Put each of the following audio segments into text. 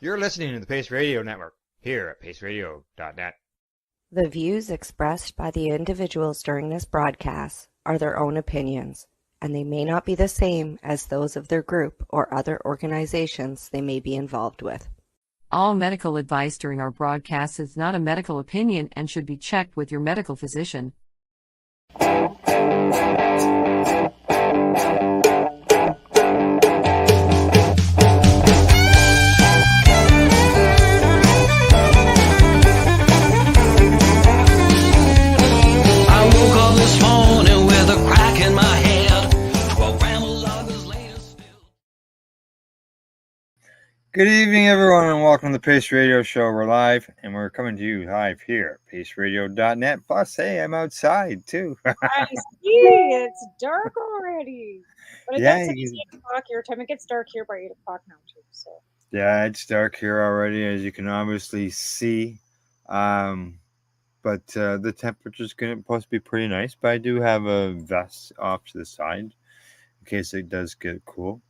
You're listening to the Pace Radio Network here at paceradio.net. The views expressed by the individuals during this broadcast are their own opinions, and they may not be the same as those of their group or other organizations they may be involved with. All medical advice during our broadcast is not a medical opinion and should be checked with your medical physician. Good evening, everyone, and welcome to the Pace Radio Show. We're live, and we're coming to you live here at paceradio.net. Plus, hey, I'm outside, too. I see. It's dark already. But it gets 8 o'clock your time. It gets dark here by 8 o'clock now, too. So. Yeah, it's dark here already, as you can obviously see. But the temperature's supposed to be pretty nice. But I do have a vest off to the side in case it does get cool.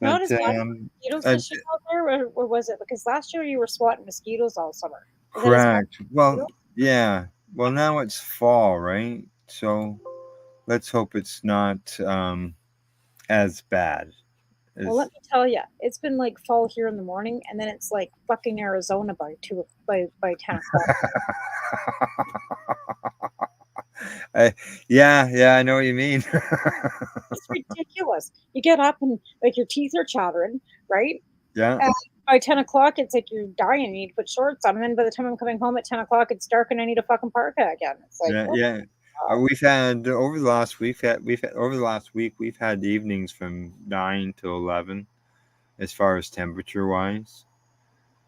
Not as bad mosquitoes this year out there, or was it? Because last year you were swatting mosquitoes all summer. Correct. Well, yeah. Well, now it's fall, right? So let's hope it's not as bad. Well, let me tell you, it's been like fall here in the morning, and then it's like fucking Arizona by 10 o'clock. Yeah, I know what you mean. It's ridiculous. You get up and like your teeth are chattering, right? Yeah. And by 10 o'clock, it's like you're dying. You need to put shorts on, and then by the time I'm coming home at 10 o'clock, it's dark, and I need a fucking parka again. It's like yeah. We've had over the last week we've had evenings from 9 to 11, as far as temperature wise.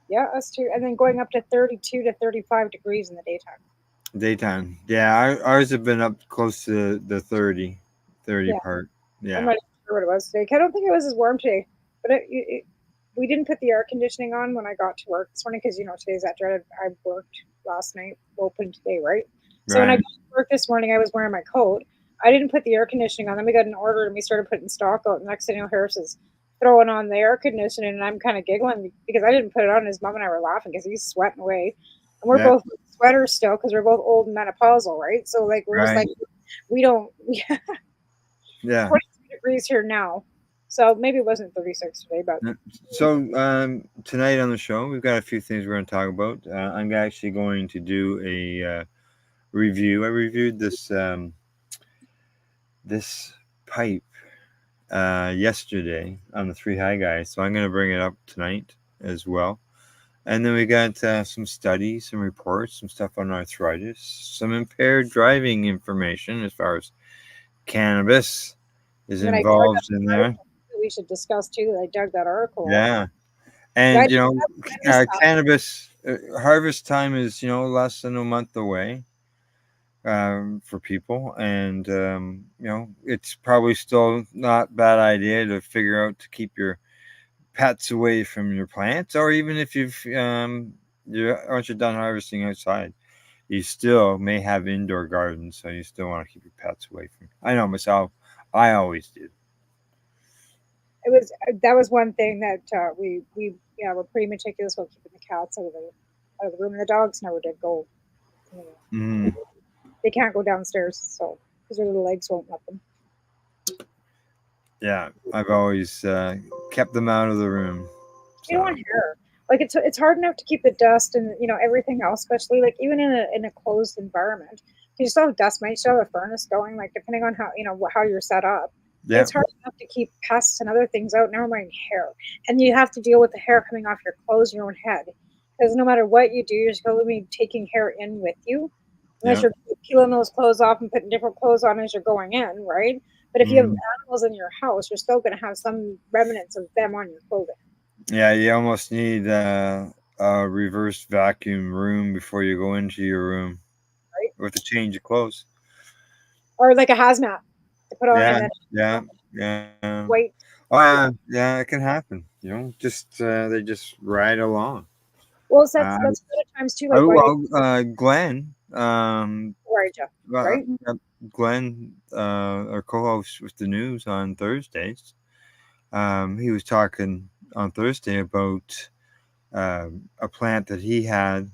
Yeah, us too. And then going up to 32 to 35 degrees in the daytime. Yeah, ours have been up close to the 30 part. Yeah. I'm not sure what it was today. I don't think it was as warm today, but we didn't put the air conditioning on when I got to work this morning because today's that dreaded. I worked last night, open today, right? So when I got to work this morning, I was wearing my coat. I didn't put the air conditioning on. Then we got an order and we started putting stock out. And next thing you know, Harris is throwing on the air conditioning, and I'm kind of giggling because I didn't put it on. His mom and I were laughing because he's sweating away. And we're both in sweaters still because we're both old and menopausal, right? So like we're just like we don't. 22 degrees here now, so maybe it wasn't 36 today. But so tonight on the show, we've got a few things we're going to talk about. I'm actually going to do a review. I reviewed this pipe yesterday on the Three High Guys, so I'm going to bring it up tonight as well. And then we got some studies, some reports, some stuff on arthritis, some impaired driving information as far as cannabis is involved in there. We should discuss too. I dug that article. Yeah, and cannabis harvest time is less than a month away for people, and it's probably still not a bad idea to figure out to keep your pets away from your plants, or even if once you're done harvesting outside, you still may have indoor gardens, so you still want to keep your pets away from. I know myself, I always did. That was one thing that we're pretty meticulous about keeping the cats out of the room, and the dogs never did go. They can't go downstairs, so because their little legs won't let them. Yeah, I've always kept them out of the room. So. You don't want hair. Like it's hard enough to keep the dust and everything else, especially like even in a closed environment. You still have dust mites, you still have a furnace going, like depending on how you're set up. Yeah. It's hard enough to keep pests and other things out, never mind hair. And you have to deal with the hair coming off your clothes, your own head. Because no matter what you do, you're going to be taking hair in with you. Unless you're peeling those clothes off and putting different clothes on as you're going in, right? But if you have animals in your house, you're still going to have some remnants of them on your clothing. Yeah, you almost need a reverse vacuum room before you go into your room. Right. With a change of clothes. Or like a hazmat to put on. Yeah. Wait. Oh, yeah, it can happen. Just they just ride along. Well, that's other times too. Like Glenn. Right. Glenn, our co-host with the news on Thursdays, he was talking on Thursday about a plant that he had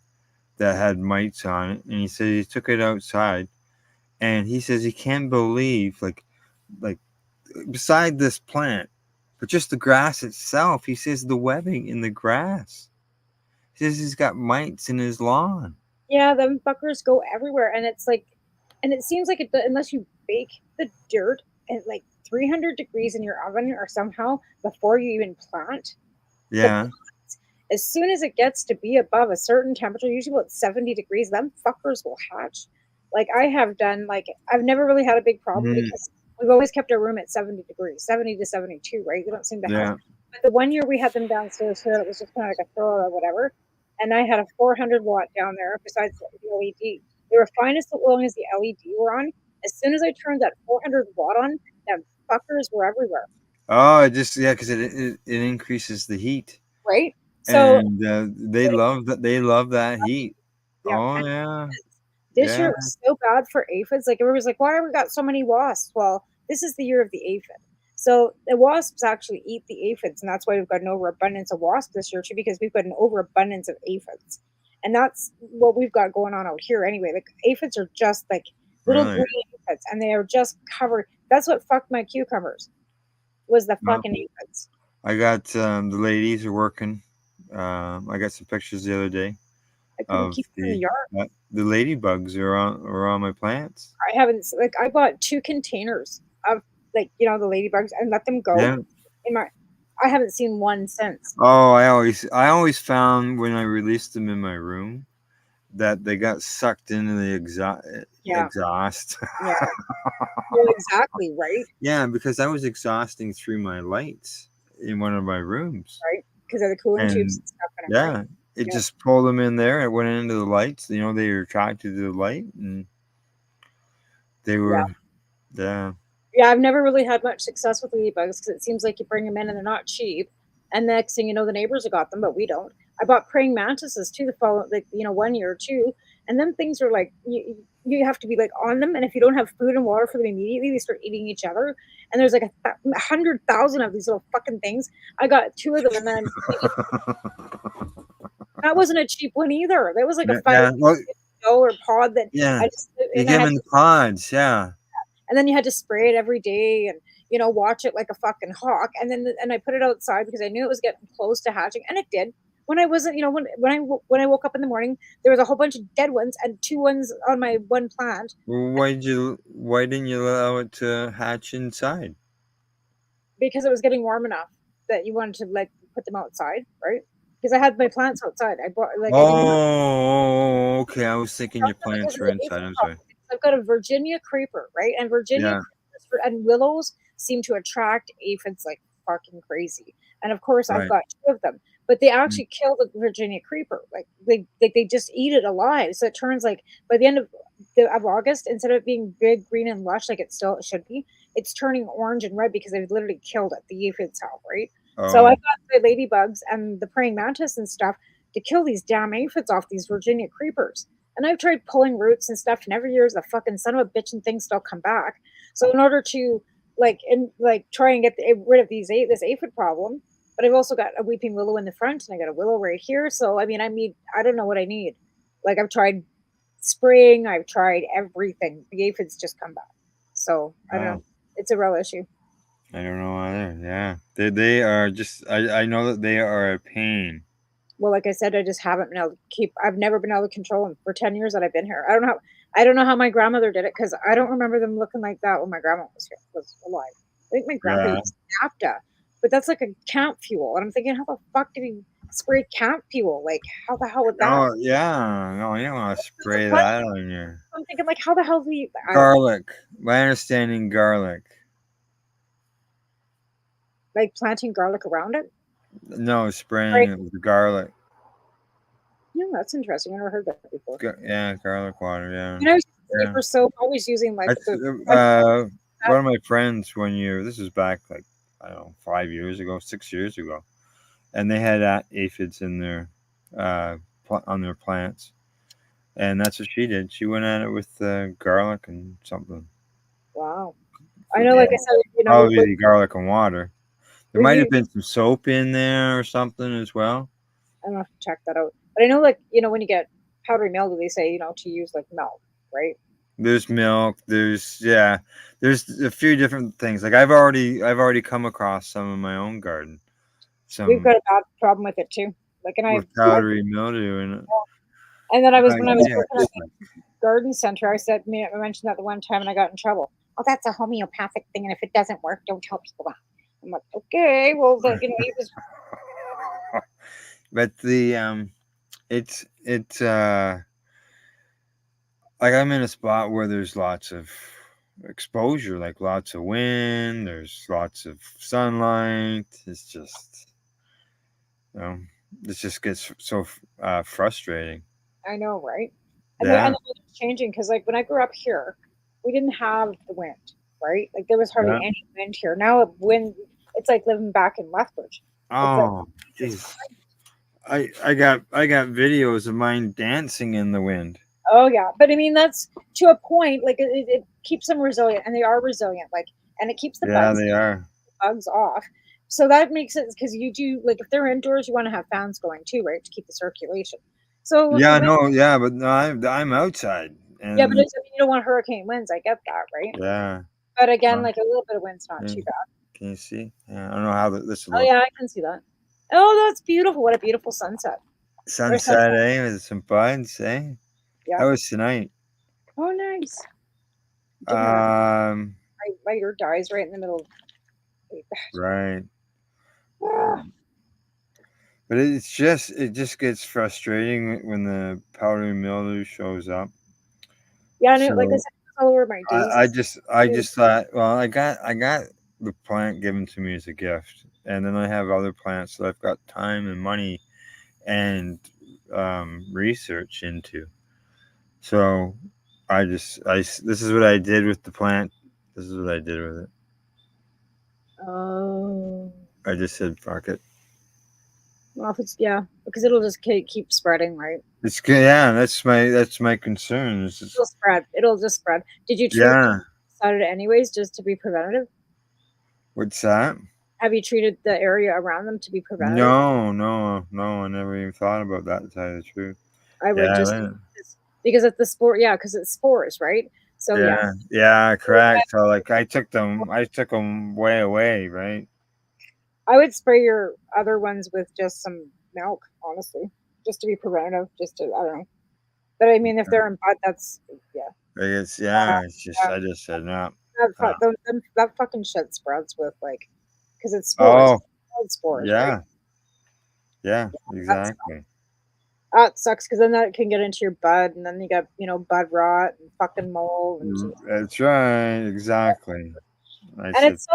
that had mites on it, and he said he took it outside, and he says he can't believe like beside this plant, but just the grass itself. He says the webbing in the grass. He says he's got mites in his lawn. Yeah, them fuckers go everywhere, and it's like, and it seems like unless you bake the dirt at like 300 degrees in your oven or somehow before you even plant, Yeah. as soon as it gets to be above a certain temperature, usually about 70 degrees, them fuckers will hatch. Like I have done, like I've never really had a big problem because we've always kept our room at 70 degrees, 70 to 72, right? They don't seem to have. But the one year we had them downstairs here, it was just kind of like a thrower or whatever. And I had a 400 watt down there besides the LED. They were fine as long as the LED were on. As soon as I turned that 400 watt on, them fuckers were everywhere. Oh, it just because it increases the heat. Right. So and they love that. They love that heat. Yeah. Oh yeah. This year was so bad for aphids. Like everybody's like, why have we got so many wasps? Well, this is the year of the aphid. So the wasps actually eat the aphids, and that's why we've got an overabundance of wasps this year too, because we've got an overabundance of aphids. And that's what we've got going on out here anyway. Like aphids are just like little green aphids, and they are just covered. That's what fucked my cucumbers, was the fucking aphids. I got the ladies are working. I got some pictures the other day of keep them in the yard. The ladybugs are on my plants. I haven't, like, I bought 2 containers of, like, the ladybugs and let them go. Yeah. I haven't seen one since. Oh, I always found when I released them in my room that they got sucked into the exhaust. Yeah. Well, exactly, right? Yeah, because I was exhausting through my lights in one of my rooms. Right, because of the cooling tubes and stuff. Yeah, it just pulled them in there. It went into the lights. They were attracted to the light, and they were, yeah. Yeah, I've never really had much success with ladybugs because it seems like you bring them in and they're not cheap. And the next thing you know, the neighbors have got them, but we don't. I bought praying mantises too, the follow, 1 year or two, and them things are like you have to be like on them, and if you don't have food and water for them immediately, they start eating each other. And there's like 100,000 of these little fucking things. I got 2 of them, and then that wasn't a cheap one either. That was like a $5 pod that I just you give them in the pods, and then you had to spray it every day and watch it like a fucking hawk. And then I put it outside because I knew it was getting close to hatching, and it did. When I wasn't, when I woke up in the morning, there was a whole bunch of dead ones and 2 ones on my one plant. Why didn't you allow it to hatch inside? Because it was getting warm enough that you wanted to put them outside, right? Because I had my plants outside. I bought okay. I was thinking your plants were inside. I'm sorry. I've got a Virginia creeper, right? And Virginia and willows seem to attract aphids like fucking crazy. And of course, I've got 2 of them, but they actually kill the Virginia creeper. Like they just eat it alive. So it turns like by the end of August, instead of it being big, green, and lush like it should be, it's turning orange and red because they've literally killed it. The aphids have, right? So I got the ladybugs and the praying mantis and stuff to kill these damn aphids off these Virginia creepers. And I've tried pulling roots and stuff, and every year the fucking son of a bitch and things still come back. So in order to try and get rid of this aphid problem, but I've also got a weeping willow in the front, and I got a willow right here. So I don't know what I need. Like I've tried spraying, I've tried everything. The aphids just come back. So I don't know. It's a real issue. I don't know either. Yeah, they are just. I know that they are a pain. Well, like I said, I just haven't been able to keep. I've never been able to control them for 10 years that I've been here. I don't know how my grandmother did it because I don't remember them looking like that when my grandma was alive. I think my grandpa used naphtha, but that's like a camp fuel, and I'm thinking, how the fuck did he spray camp fuel? Like, how the hell would that? Oh yeah, no, you don't want to spray that on you. I'm thinking, like, how the hell do you garlic? My understanding, garlic. Like planting garlic around it? No, spraying it with garlic. Yeah, that's interesting. I never heard that before. Yeah, garlic water. Yeah. I was for soap, always using like one of my friends 1 year. This was back like I don't know 5 years ago, 6 years ago, and they had aphids in their on their plants, and that's what she did. She went at it with garlic and something. Wow. I know, like I said, probably garlic and water. There might have been some soap in there or something as well. I don't have to check that out. But I know, like, when you get powdery mildew, they say, to use like milk, right? There's milk. There's a few different things. Like I've already come across some in my own garden. We've Some got a bad problem with it too. Like, and with powdery mildew in it. and then when I was Yeah, working at the garden center, I mentioned that the one time and I got in trouble. Oh, that's a homeopathic thing, and if it doesn't work, don't tell people that. I'm like, okay, well, he was. But it's like I'm in a spot where there's lots of exposure, like lots of wind. There's lots of sunlight. It's just, it just gets so frustrating. I know, right? And Yeah. the weather's changing because, like, when I grew up here, we didn't have the wind, right? Like, there was hardly any wind here. Now, it's like living back in Lethbridge. Oh, jeez. I got videos of mine dancing in the wind. Oh yeah, but I mean that's to a point. Like it keeps them resilient, and they are resilient. Like, and it keeps the bugs off. So that makes it because you do like if they're indoors, you want to have fans going too, right, to keep the circulation. So but no, I'm outside. And yeah, but you don't want hurricane winds. I get that, right? Yeah. But again, like a little bit of wind's not too bad. Can you see? Yeah, I don't know how this looks. Oh yeah, I can see that. Oh, that's beautiful! What a beautiful sunset. Sunset, with some buds, eh? Yeah. That was tonight. Oh, nice. My lighter dies right in the middle. Right. But it just gets frustrating when the powdery mildew shows up. Yeah, and like I said, it's all over my days. I just thought, well, I got the plant given to me as a gift, and then I have other plants that I've got time and money and research into. So this is what I did with the plant. This is what I did with it. Oh. I just said, fuck it. Well, because it'll just keep spreading, right? It's good. Yeah, that's my concern. It'll spread. It'll just spread. Did you treat it anyways, just to be preventative? What's that? Have you treated the area around them to be preventative? No. I never even thought about that, to tell you the truth. I would because it's the spore. Yeah, because it's spores, right? So yeah, correct. So like I took them way away, right? I would spray your other ones with just some milk, honestly, just to be preventative. I don't know. But I mean, if they're in bud, that's It's I just said no. That fucking shit spreads with because it's spores. Oh, spores. Yeah. Right? Yeah, exactly. That sucks because then that can get into your bud, and then you got bud rot and fucking mold. That's right, exactly. It's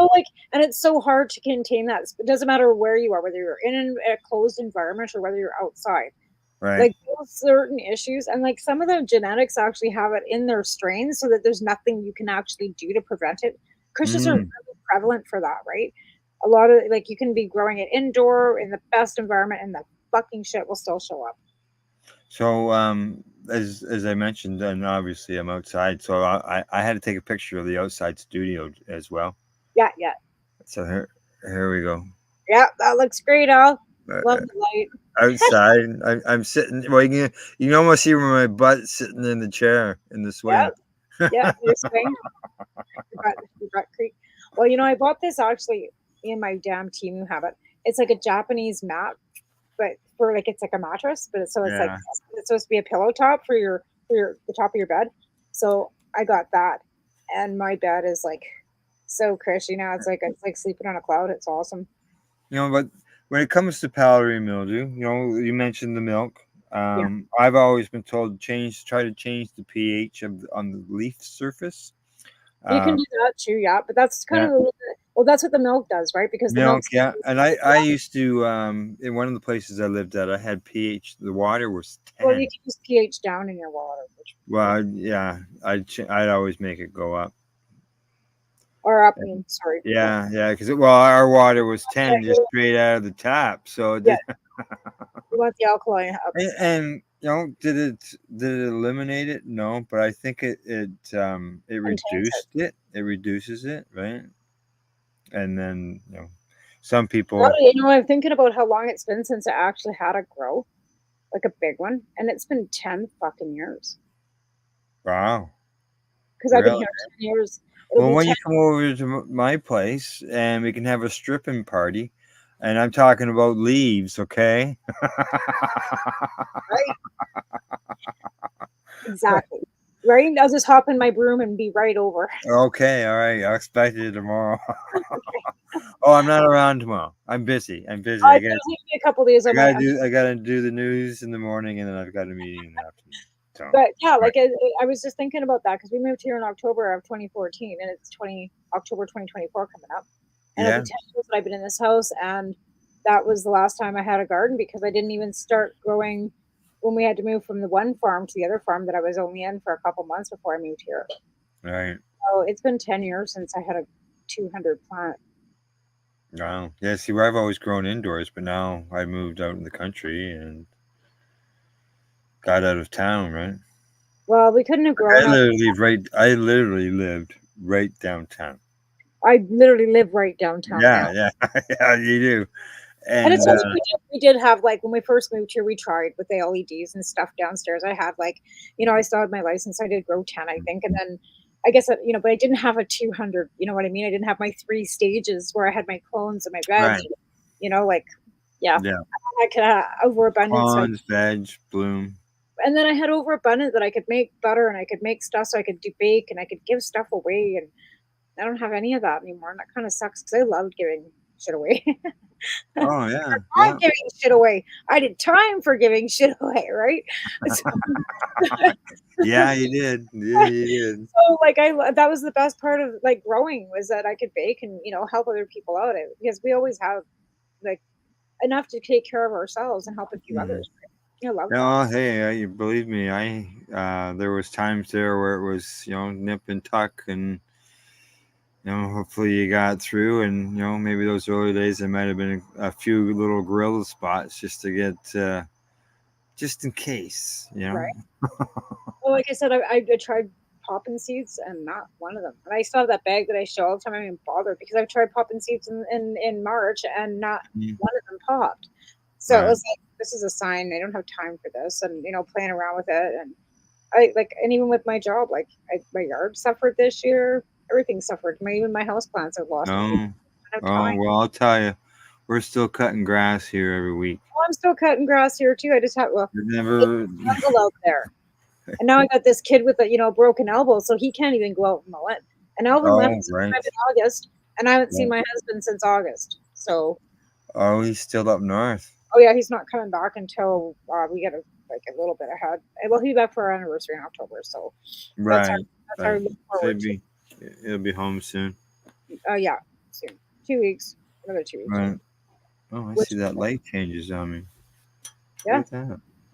so hard to contain that. It doesn't matter where you are, whether you're in a closed environment or whether you're outside. Right. Like those certain issues, and like some of the genetics actually have it in their strains, so that there's nothing you can actually do to prevent it. Christians are really prevalent for that, right? A lot of you can be growing it indoor in the best environment, and the fucking shit will still show up. So, as I mentioned, and obviously I'm outside, so I had to take a picture of the outside studio as well. Yeah. So here we go. Yeah, that looks great, Al. Love the light. Outside, I'm sitting. Well, you can almost see where my butt's sitting in the chair in the swing. Yeah, your swing. Your butt creek. Well, I bought this actually in my damn Temu habit. It's like a Japanese mat, but for it's like a mattress, but it's supposed to be a pillow top for the top of your bed. So I got that, and my bed is so cushy now. It's like sleeping on a cloud. It's awesome. But when it comes to powdery mildew, you mentioned the milk. I've always been told try to change the pH on the leaf surface. You can do that too, yeah, but that's kind of a little bit. Well, that's what the milk does, right? Because the milk. Yeah, and I used to in one of the places I lived at, I had pH. The water was 10. Well, you can use pH down in your water. I'd always make it go up. Or up, sorry. Yeah, because our water was 10 just straight out of the tap. So you want the alkaline up. And did it eliminate it? No, but I think it reduced it. It reduces it, right? And then some people. I'm thinking about how long it's been since I actually had a grow, like a big one, and it's been 10 fucking years. Wow. Because I've been here 10 years. Well, when you come over to my place and we can have a stripping party, and I'm talking about leaves, okay? Right. Exactly. Right? I'll just hop in my broom and be right over. Okay, all right. I'll expect you tomorrow. Oh, I'm not around tomorrow. I'm busy. I gotta take me a couple days. I gotta do the news in the morning, and then I've got a meeting in the afternoon. So, but yeah, like I was just thinking about that because we moved here in October of 2014, and it's October 2024 coming up, and it'll be 10 years that I've been in this house, and that was the last time I had a garden because I didn't even start growing when we had to move from the one farm to the other farm that I was only in for a couple months before I moved here. Right. So it's been 10 years since I had a 200 plant. Wow. Yeah, see, where I've always grown indoors, but now I moved out in the country and got out of town, right? Well, we couldn't have grown I literally lived right downtown. I literally live right downtown. Yeah, yeah, yeah, you do. And it's funny, we did have, like, when we first moved here, we tried with the LEDs and stuff downstairs. I had, like, I still had my license. I did grow 10, I think. And then I guess, but I didn't have a 200, you know what I mean? I didn't have my 3 stages where I had my clones and my veg, like, yeah. I could have overabundance. Clones, veg, bloom. And then I had overabundance that I could make butter and I could make stuff so I could do bake and I could give stuff away. And I don't have any of that anymore. And that kind of sucks because I loved giving shit away. Oh, yeah. I'm giving shit away. I did time for giving shit away, right? So, yeah, you did. Yeah, you did. So, like, that was the best part of, like, growing was that I could bake and, help other people out. Because we always have, like, enough to take care of ourselves and help a few others. Right? Love that. Hey, you believe me, there was times there where it was, nip and tuck and, hopefully you got through and, maybe those early days there might have been a few little grill spots just to get, just in case, Right. Well, like I said, I tried popping seeds and not one of them. And I still have that bag that I show all the time. I didn't bother because I've tried popping seeds in March and not one of them popped. So it was like, this is a sign. I don't have time for this and, playing around with it. And and even with my job, like my yard suffered this year. Everything suffered. Even my house plants have lost. Well, I'll tell you, we're still cutting grass here every week. Oh, I'm still cutting grass here too. I just have jungle out there, and now I got this kid with a broken elbow, so he can't even go out and mow it. And Alvin left in August, and I haven't seen my husband since August. So. Oh, he's still up north. Oh yeah, he's not coming back until we get a little bit ahead. Well, he'll be back for our anniversary in October, so. That's our look forward to. He'll be home soon. Yeah, soon. 2 weeks. Another 2 weeks. Right. Oh, I see that light changes on me. Yeah.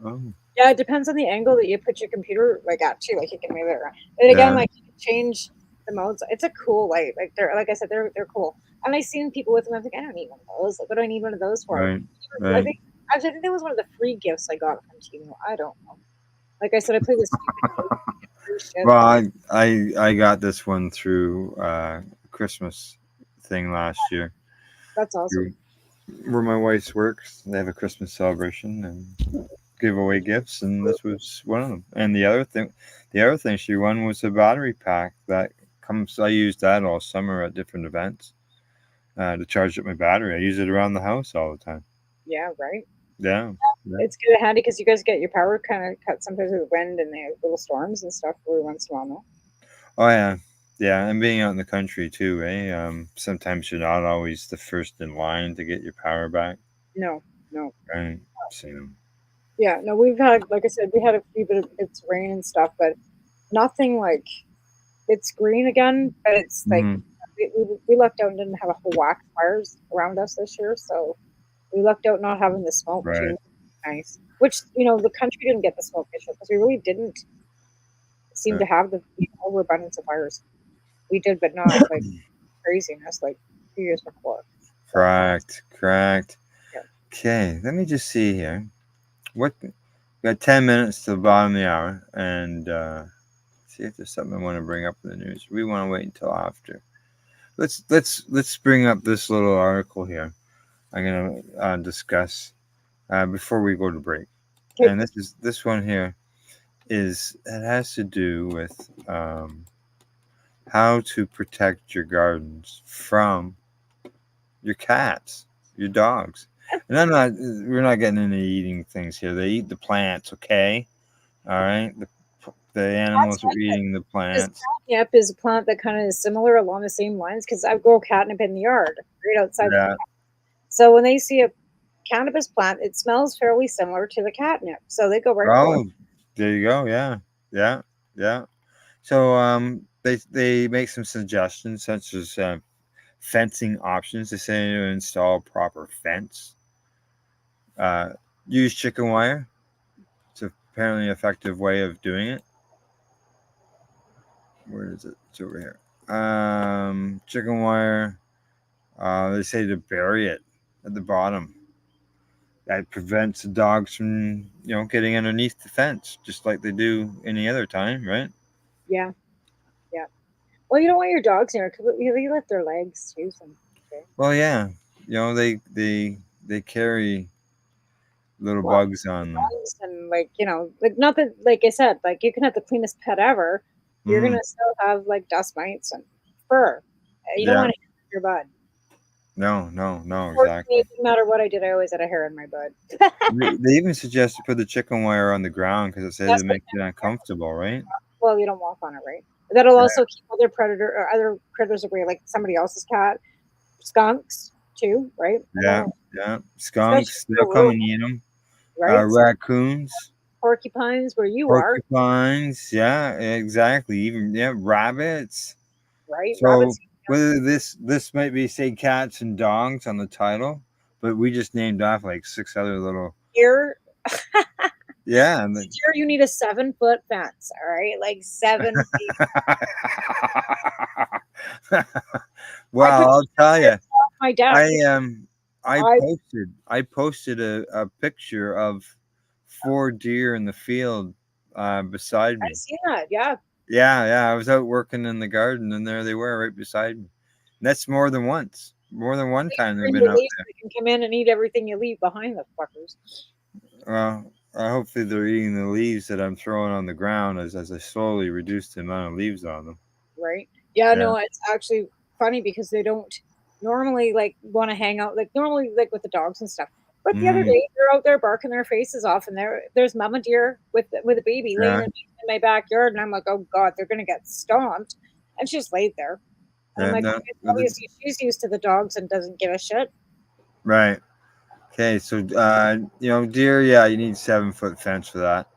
Oh. Yeah, it depends on the angle that you put your computer at too. Like you can move it around. And again, like you can change the modes. It's a cool light. Like like I said, they're cool. And I've seen people with them. I'm like, I don't need one of those. Like, what do I need one of those for? Right. I think that was one of the free gifts I got from Timo. I don't know. Like I said, I play this. Well, I got this one through Christmas thing last year. That's awesome. Where my wife works, they have a Christmas celebration and give away gifts, and this was one of them. And the other thing she won was a battery pack that comes. I used that all summer at different events to charge up my battery. I use it around the house all the time. Yeah, right. Yeah. It's good and handy because you guys get your power kind of cut sometimes with the wind and the little storms and stuff every once in a while. No? Oh yeah, yeah, and being out in the country too, sometimes you're not always the first in line to get your power back. No. Right. So. Yeah, no, we've had, like I said, we had a few bits of rain and stuff, but nothing like it's green again. But it's like we lucked out and didn't have a whole whack of fires around us this year, so. We lucked out not having the smoke too. Nice. Which, the country didn't get the smoke issue because we really didn't seem to have the overabundance of fires. We did, but not like craziness like 2 years before. Correct. Yeah. Okay, let me just see here. We got 10 minutes to the bottom of the hour, and see if there's something I want to bring up in the news. We want to wait until after. Let's bring up this little article here. I'm gonna discuss before we go to break. Okay. And this one here it has to do with how to protect your gardens from your cats, your dogs. And we're not getting into eating things here. They eat the plants, okay? All right. The animals are eating the plants. Catnip is a plant that kind of is similar along the same lines because I grow catnip in the yard right outside. Yeah. So when they see a cannabis plant, it smells fairly similar to the catnip. So they go right for it. There you go. Yeah. Yeah. Yeah. So they make some suggestions such as fencing options. They say to install proper fence. Use chicken wire. It's apparently an effective way of doing it. Where is it? It's over here. Chicken wire. They say to bury it at the bottom. That prevents the dogs from, getting underneath the fence, just like they do any other time, right? Yeah. Yeah. Well, you don't want your dogs here because you lift their legs too. Okay. Well, yeah. They carry little bugs on them. And like not that, like I said, like you can have the cleanest pet ever, you're gonna still have like dust mites and fur. You don't want to hit your bud. No, exactly. No matter what I did, I always had a hair in my bud. They even suggest to put the chicken wire on the ground because it says it makes it uncomfortable, right? Well, you don't walk on it, right? That'll also keep other critters away, like somebody else's cat, skunks too, right? Yeah. Skunks, they'll come and eat them. Right? Raccoons, porcupines, where you are. Porcupines, yeah, exactly. Even rabbits. Right. So rabbits. Whether this might be say cats and dogs on the title, but we just named off like 6 other little deer. Yeah, deer, you need a 7-foot fence. All right, like 7 feet. Well, I'll tell you, my dad. I posted a picture of 4 deer in the field beside me. I see that. Yeah. Yeah. I was out working in the garden, and there they were right beside me. And that's more than once. More than one time they've been out there. They can come in and eat everything you leave behind, the fuckers. Well, hopefully they're eating the leaves that I'm throwing on the ground as I slowly reduce the amount of leaves on them. Right. Yeah. No, it's actually funny because they don't normally like want to hang out like normally like with the dogs and stuff. But the other day they're out there barking their faces off, and there's mama deer with a baby laying in my backyard, and I'm like, oh god, they're gonna get stomped, and she just laid there. And I'm like, obviously she's used to the dogs and doesn't give a shit. Right. Okay, so deer, you need 7-foot fence for that.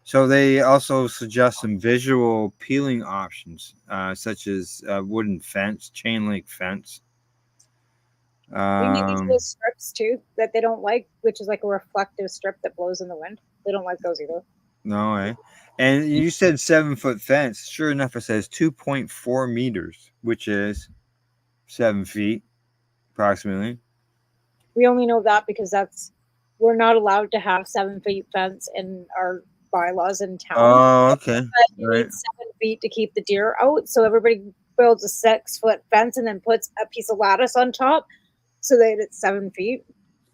So they also suggest some visual peeling options, such as wooden fence, chain link fence. You need these strips too that they don't like, which is like a reflective strip that blows in the wind. They don't like those either. No, eh? And you said 7-foot fence. Sure enough, it says 2.4 meters, which is 7 feet, approximately. We only know that because we're not allowed to have 7 feet fence in our bylaws in town. Oh, okay. You need 7 feet to keep the deer out, so everybody builds a 6-foot fence and then puts a piece of lattice on top, so that it's 7 feet.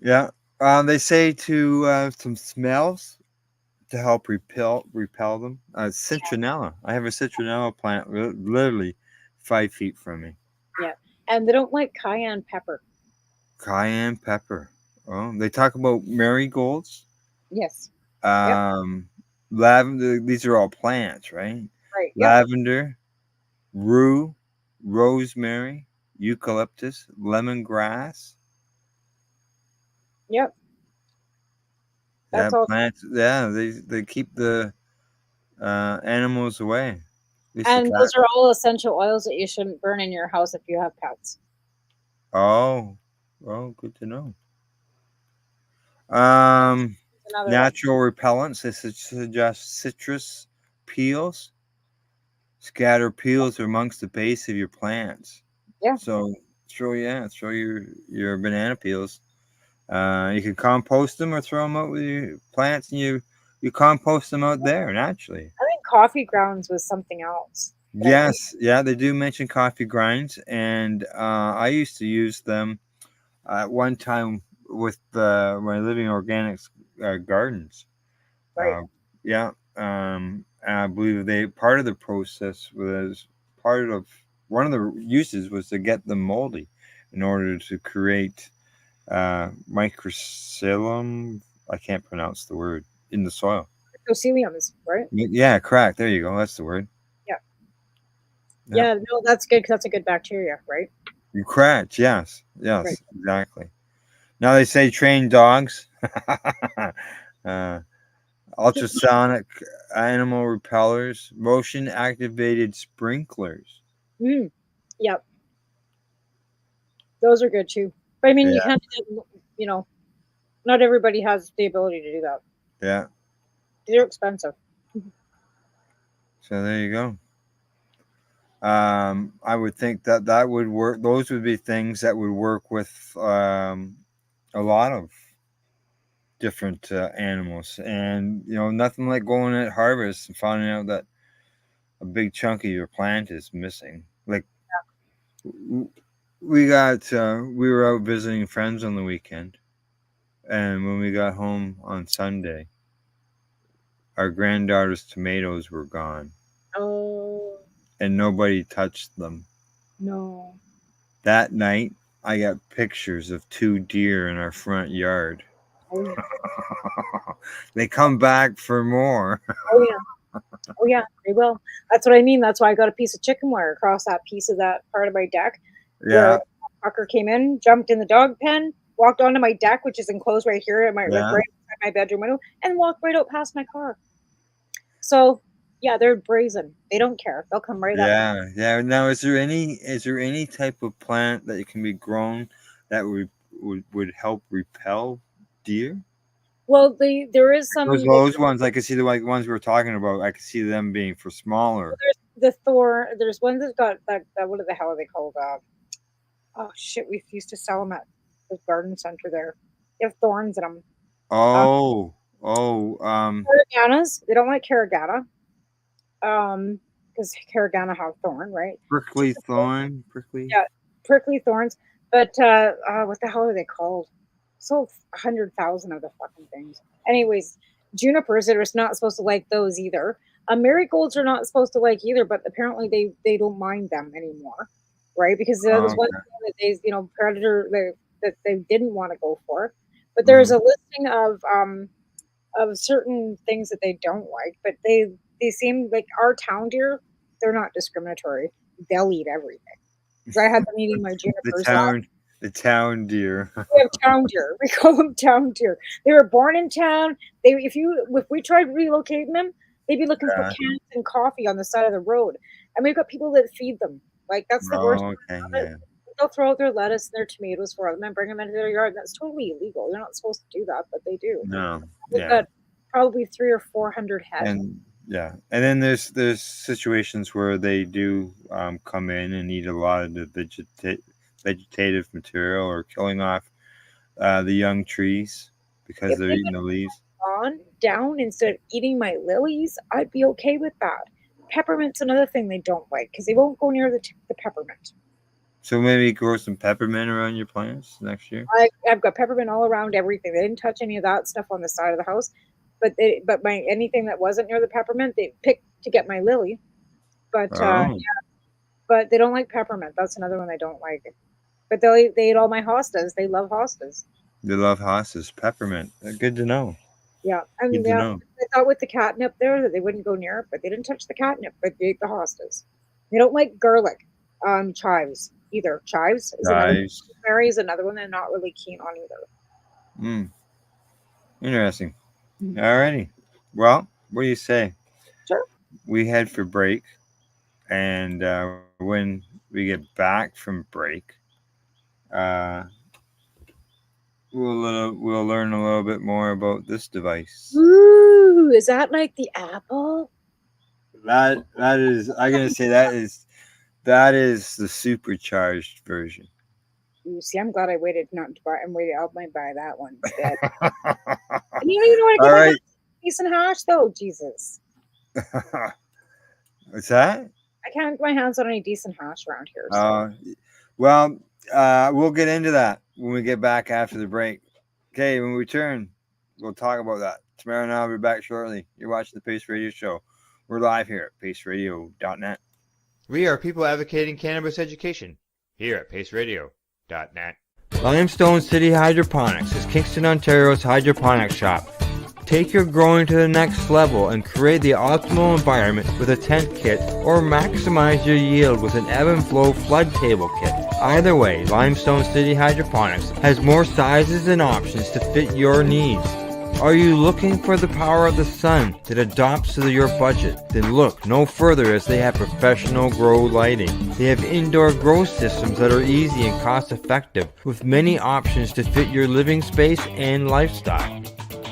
Yeah. They say to some smells to help repel them. Citronella. I have a citronella plant literally 5 feet from me. Yeah, and they don't like cayenne pepper. Cayenne pepper. Oh, they talk about marigolds. Yes. Lavender. These are all plants, right? Right. Lavender, rue, rosemary, eucalyptus, lemongrass. Yep. That's all plants. Yeah, they keep the animals away. And those are all essential oils that you shouldn't burn in your house if you have pets. Oh, good to know. Natural repellents. They suggest citrus peels. Scatter peels amongst the base of your plants. Yeah. So throw your banana peels. You can compost them or throw them out with your plants, and you compost them out there naturally. I think coffee grounds was something else. Yes, they do mention coffee grinds, and I used to use them at one time with my living organics gardens. Right. Yeah. And I believe they part of the process was part of one of the uses was to get them moldy in order to create microcilium. I can't pronounce the word in the soil. Myceliums, right? Yeah, correct. There you go. That's the word. Yeah. Yeah. Yeah, no, that's good because that's a good bacteria, right? You correct. Yes. Right. Yes. Exactly. Now they say train dogs. uh, ultrasonic animal repellers, motion activated sprinklers. Mm, yep, those are good too. But I mean, you Yeah. can't, you know, not everybody has the ability to do that. Yeah. They're expensive. So there you go. I would think that that would work. Those would be things that would work with a lot of different animals, and nothing like going at harvest and finding out that a big chunk of your plant is missing. Like w- we were out visiting friends on the weekend, and when we got home on Sunday, our granddaughter's tomatoes were gone, Oh and nobody touched them. no! That night, I got pictures of two deer in our front yard. Oh yeah! They come back for more. Oh yeah! Oh yeah! They will. That's what I mean. That's why I got a piece of chicken wire across that piece of that part of my deck, where Yeah, a fucker came in, jumped in the dog pen, walked onto my deck, which is enclosed right here at my like yeah, right outside my bedroom window, and walked right out past my car. So yeah, they're brazen. They don't care. They'll come right up. yeah. Now, is there any type of plant that can be grown that would help repel deer? Well, there is Those some like those ones, I could see the ones we were talking about. I could see them being for smaller. there's the thorn. There's ones that got that. What the hell are they called? Oh shit, we used to sell them at the garden center there. They have thorns in them. Um, Oh, oh, Caraganas. They don't like caragana. Because caragana have thorn, right? prickly thorn, prickly. Yeah, prickly thorns. But what the hell are they called? So 100,000 of the fucking things. Anyways, junipers are not supposed to like those either. Marigolds are not supposed to like either, but apparently they don't mind them anymore, right? Because there was one Okay. thing that predator that they didn't want to go for. But there's Mm. a listing of certain things that they don't like, but they seem like our town deer. They're not discriminatory. They'll eat everything. So I had them eating my The junipers. town, the town deer. We have town deer. We call them town deer. They were born in town. If we tried relocating them, they'd be looking for Yeah. cans and coffee on the side of the road. And we've got people that feed them. Like that's the worst Oh, part okay, about it. yeah. They'll throw out their lettuce and their tomatoes for them and bring them into their yard. And that's totally illegal. You're not supposed to do that, but they do. No, We've yeah, got probably 300 or 400 head. and then there's situations where they do come in and eat a lot of the vegetative material or killing off the young trees because If they're they eating the leaves. on down instead of eating my lilies, I'd be okay with that. Peppermint's another thing they don't like because they won't go near the peppermint. So maybe grow some peppermint around your plants next year. I've got peppermint all around everything. They didn't touch any of that stuff on the side of the house, but my anything that wasn't near the peppermint, they picked to get my lily. But Oh, but they don't like peppermint. That's another one they don't like. But they eat all my hostas. They love hostas. they love hostas. Peppermint. Good to know. Yeah, Good and to yeah, know. I thought with the catnip there that they wouldn't go near it, but they didn't touch the catnip, but they ate the hostas. They don't like garlic, chives either. Chives is another one. Guys. Rosemary is another one they're not really keen on either. Mm, interesting. Mhm. Alrighty. Well, what do you say? Sure. We head for break, and when we get back from break, uh, we'll learn a little bit more about this device. Ooh, is that like the apple? That is, I'm gonna say that is the supercharged version. You see, I'm glad I waited not to buy. I'm waiting. I might buy that one instead. And you don't even want to All get my right. decent hash though. Jesus, What's that? I can't get my hands on any decent hash around here. So Well, we'll get into that. when we get back after the break. Okay, when we return, we'll talk about that. Tamara and I will be back shortly. You're watching the Pace Radio Show. We're live here at paceradio.net. We are people advocating cannabis education here at paceradio.net. Limestone City Hydroponics is Kingston, Ontario's hydroponics shop. Take your growing to the next level and create the optimal environment with a tent kit, or maximize your yield with an ebb and flow flood table kit. Either way, Limestone City Hydroponics has more sizes and options to fit your needs. Are you looking for the power of the sun that adapts to your budget? Then look no further, as they have professional grow lighting. They have indoor grow systems that are easy and cost effective, with many options to fit your living space and lifestyle.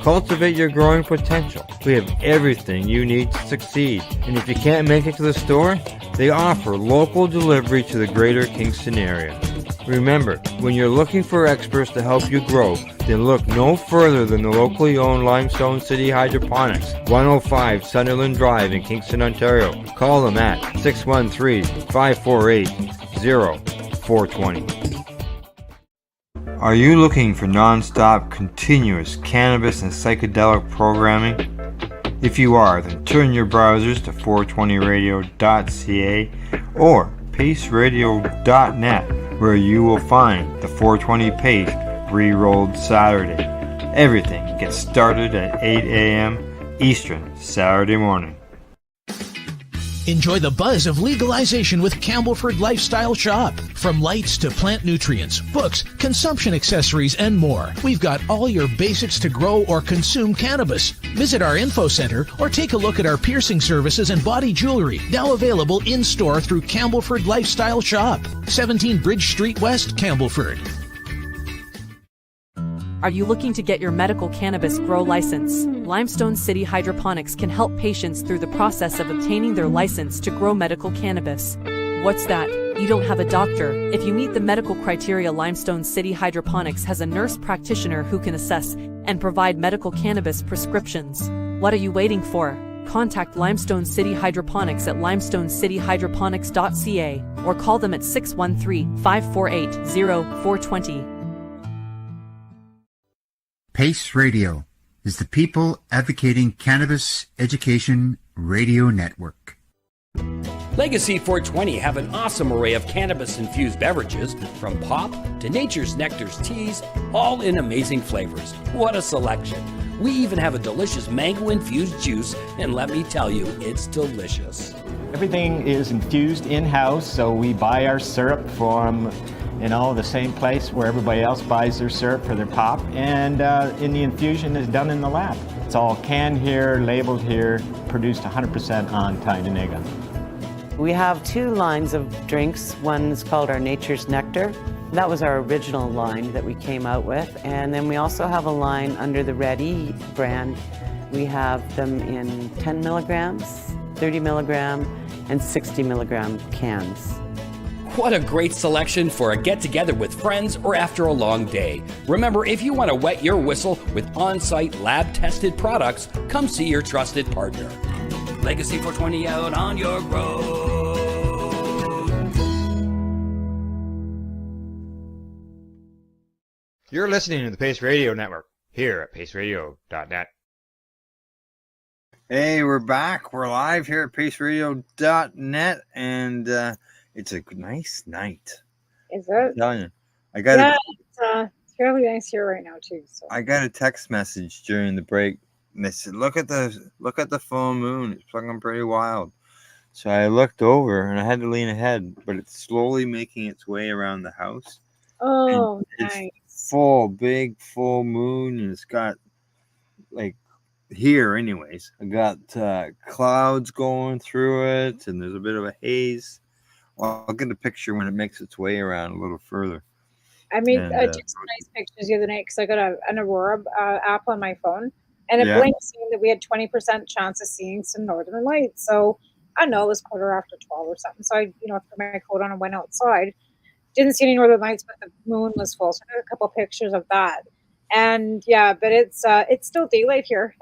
Cultivate your growing potential. We have everything you need to succeed. And if you can't make it to the store, they offer local delivery to the greater Kingston area. Remember, when you're looking for experts to help you grow, then look no further than the locally owned Limestone City Hydroponics, 105 Sunderland Drive in Kingston, Ontario. Call them at 613-548-0420. Are you looking for non-stop, continuous cannabis and psychedelic programming? If you are, then turn your browsers to 420radio.ca or paceradio.net, where you will find the 420 Pace re-rolled Saturday. Everything gets started at 8 a.m. Eastern Saturday morning. Enjoy the buzz of legalization with Campbellford Lifestyle Shop. From lights to plant nutrients, books, consumption accessories, and more, we've got all your basics to grow or consume cannabis. Visit our info center or take a look at our piercing services and body jewelry, now available in-store through Campbellford Lifestyle Shop, 17 Bridge Street West, Campbellford. Are you looking to get your medical cannabis grow license? Limestone City Hydroponics can help patients through the process of obtaining their license to grow medical cannabis. What's that? You don't have a doctor. If you meet the medical criteria, Limestone City Hydroponics has a nurse practitioner who can assess and provide medical cannabis prescriptions. What are you waiting for? Contact Limestone City Hydroponics at limestonecityhydroponics.ca or call them at 613-548-0420. Pace Radio is the people advocating cannabis education radio network. Legacy 420 have an awesome array of cannabis-infused beverages, from pop to Nature's Nectar's teas, all in amazing flavors. What a selection! We even have a delicious mango-infused juice, and let me tell you, it's delicious. Everything is infused in-house, so we buy our syrup from the same place where everybody else buys their syrup for their pop, and the infusion is done in the lab. It's all canned here, labeled here, produced 100% on Tyndonega. We have two lines of drinks. One's called our Nature's Nectar. That was our original line that we came out with, and then we also have a line under the Red E brand. We have them in 10 milligrams, 30 milligram, and 60 milligram cans. What a great selection for a get-together with friends or after a long day. Remember, if you want to wet your whistle with on-site lab-tested products, come see your trusted partner. Legacy 420 out on your road. You're listening to the Pace Radio Network here at paceradio.net. Hey, we're back. We're live here at paceradio.net, and it's a nice night. Is it? I'm telling you. It's fairly nice here right now too. So I got a text message during the break, and they said, "Look at the full moon. It's looking pretty wild." So I looked over, and I had to lean ahead, but it's slowly making its way around the house. Oh, and nice! It's big full moon, and it's got here, anyways. I got clouds going through it, and there's a bit of a haze. Well, I'll get a picture when it makes its way around a little further. I took some nice pictures the other night because I got an Aurora app on my phone, and it blinked saying that we had 20% chance of seeing some northern lights. So I don't know, it was 12:15 or something. So I, threw my coat on and went outside. Didn't see any northern lights, but the moon was full. So I took a couple pictures of that. And but it's still daylight here.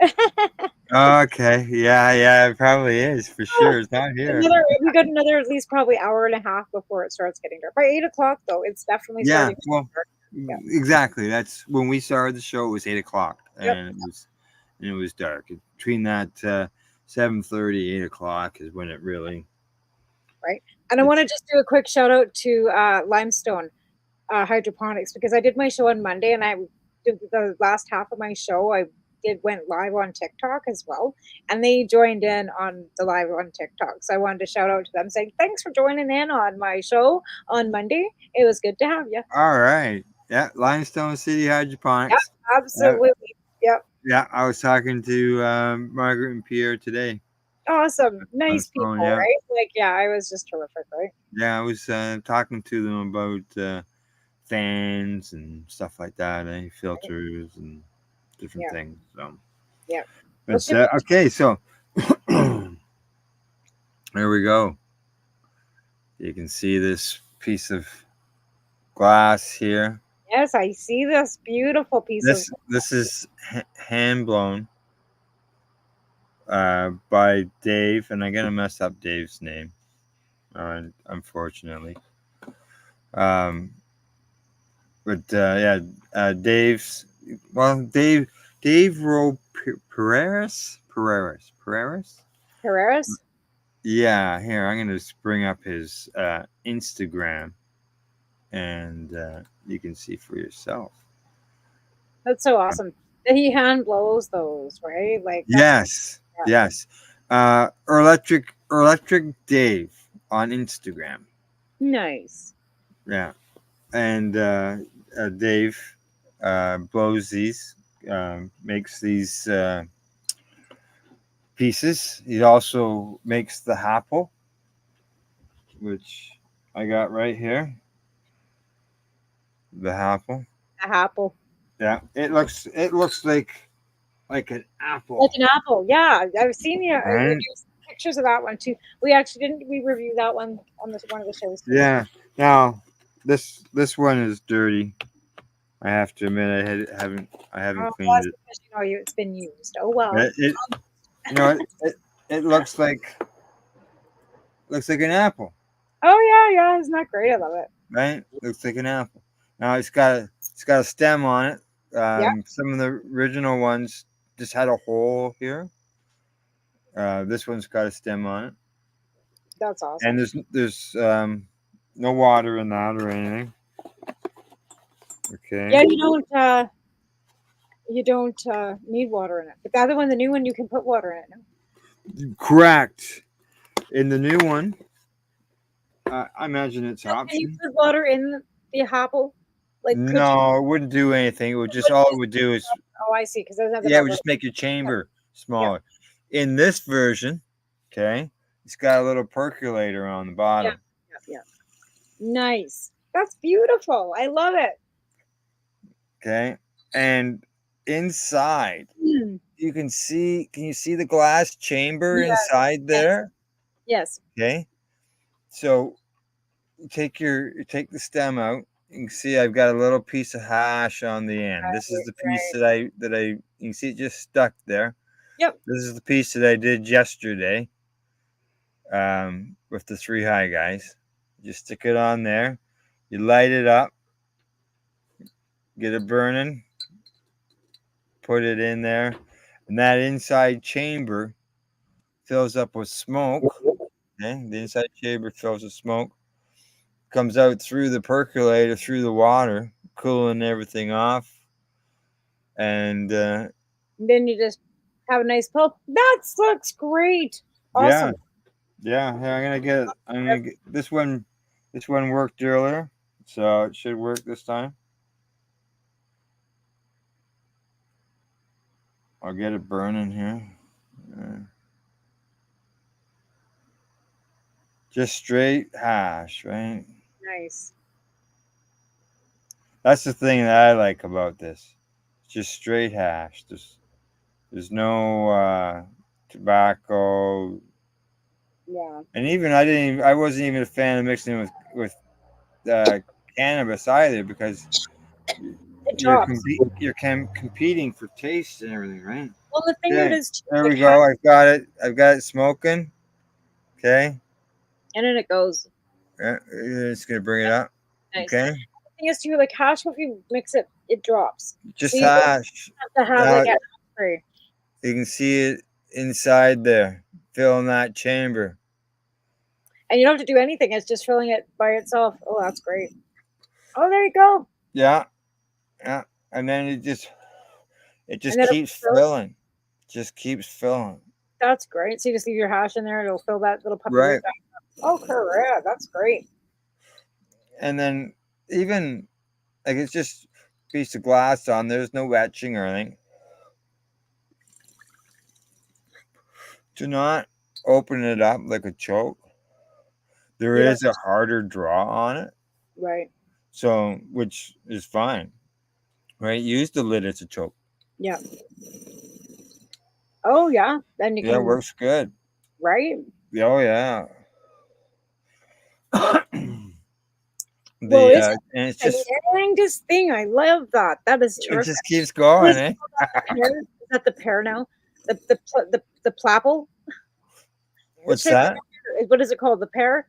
Okay. Yeah, it probably is for sure. It's not here. We got another at least probably hour and a half before it starts getting dark. By 8 o'clock, though, it's definitely starting to get dark. Exactly. That's when we started the show. It was 8 o'clock, Yep. and it was dark. Between that 7:30, 8 o'clock is when it really. Right. And I want to just do a quick shout out to Limestone Hydroponics, because I did my show on Monday, and I did the last half of my show. I went live on TikTok as well, and they joined in on the live on TikTok. So I wanted to shout out to them, saying thanks for joining in on my show on Monday. It was good to have you. All right. Yeah, Limestone City Hydroponics. Yeah, absolutely. Yep. Yeah, I was talking to Margaret and Pierre today. Awesome. Nice people, phone, yeah. right? Like, yeah, I was just terrific, right? Yeah, I was talking to them about fans and stuff like that, filters and different things. So, yeah. But, okay, so there we go. You can see this piece of glass here. Yes, I see this beautiful piece of. This is hand blown by Dave, and I'm gonna mess up Dave's name, unfortunately. But Dave's. Well, Dave Rowe Pereira's. Yeah, here I'm gonna just bring up his Instagram, and you can see for yourself. That's so awesome. He hand blows those, right? Like yes. Electric Dave on Instagram. Nice. Yeah, and Dave blows these, makes these pieces. He also makes the apple, which I got right here. The apple. Yeah, it looks like an apple. Like an apple, yeah. I've seen you pictures of that one too. We actually didn't review that one on one of the shows too. Yeah. Now this one is dirty. I have to admit I haven't cleaned it. Because it's been used. Oh well. It looks like an apple. Oh yeah. Isn't that great? I love it. Right? Looks like an apple. Now it's got a stem on it. Some of the original ones just had a hole here. This one's got a stem on it. That's awesome. And there's no water in that or anything. Okay. Yeah, you don't need water in it. But the other one, the new one, you can put water in it now. Correct. In the new one, I imagine it's optional. Can you put water in the apple? Like, no, it wouldn't do anything. It would just all it would do is. Oh, I see. Because it would just make your chamber smaller. Yeah. In this version, okay, it's got a little percolator on the bottom. Yeah. Nice. That's beautiful. I love it. Okay, and inside, you can see. Can you see the glass chamber inside there? Yes. Okay, so you take the stem out. You can see I've got a little piece of hash on the end. This is the piece that I you can see it just stuck there. Yep. This is the piece that I did yesterday with the 3 high guys. You stick it on there. You light it up. Get it burning. Put it in there. And that inside chamber fills up with smoke. Okay? The inside chamber fills with smoke. Comes out through the percolator, through the water, cooling everything off. And then you just have a nice pulp. That looks great. Awesome. Yeah. Here, I'm gonna get this one. This one worked earlier, so it should work this time. I'll get it burning here. Just straight hash, right? Nice. That's the thing that I like about this. It's just straight hash. There's no tobacco. Yeah. And even I wasn't even a fan of mixing with cannabis either, because you're competing for taste and everything, right? Well, the thing is, there we go. I've got it smoking. Okay. And then it goes. Yeah, it's gonna bring it up. Nice. Okay. The thing is too, like hash, if you mix it, it drops. Just so you hash. have to have Now, like a spray. you can see it inside there, filling that chamber. And you don't have to do anything. It's just filling it by itself. Oh, that's great. Oh, there you go. Yeah. Yeah. And then it just keeps filling. Just keeps filling. That's great. So you just leave your hash in there, it'll fill that little puppy. Right. Oh, correct. That's great. And then even like it's just a piece of glass on. There's no etching or anything. Do not open it up like a choke. There is a harder draw on it. Right. So, which is fine. Right? Use the lid as a choke. Yeah. Oh, yeah. Then you can. Yeah, it works good. Right? Oh, yeah. And it's just this thing. I love that. That is terrific. It just keeps going, eh? Is that the pear now? The plapple? What's that? What is it called? The pear?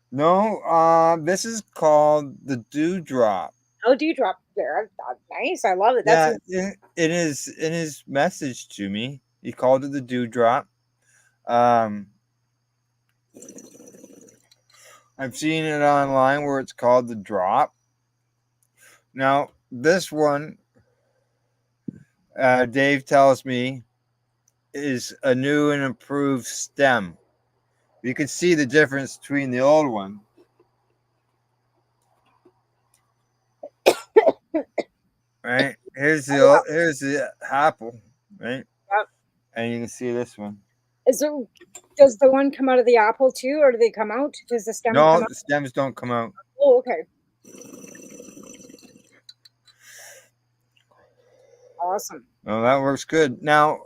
No, this is called the dewdrop. Oh, dewdrop there. Nice. I love it. That's in his message to me. He called it the dewdrop. I've seen it online where it's called the drop. Now, this one, Dave tells me, is a new and improved stem. You can see the difference between the old one. Right? Here's the apple, right? Yep. And you can see this one. Does the one come out of the apple too, or do they come out? Does the stem come out? The stems don't come out. Oh, okay. Awesome. Well, that works good. Now,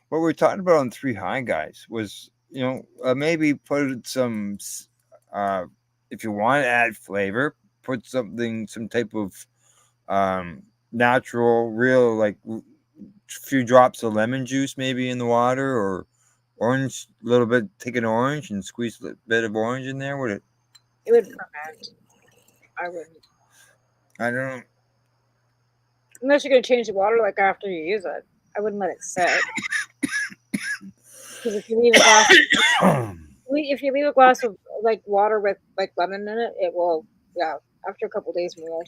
what we were talking about on 3 High Guys was, maybe put some, if you want to add flavor, put some type of natural, real, like few drops of lemon juice maybe in the water, or orange, a little bit, take an orange and squeeze a bit of orange in there. Would it? It would ferment. I wouldn't. I don't know. Unless you're going to change the water like after you use it. I wouldn't let it sit. Because if you leave a glass of like water with like lemon in it, it will, after a couple days mold.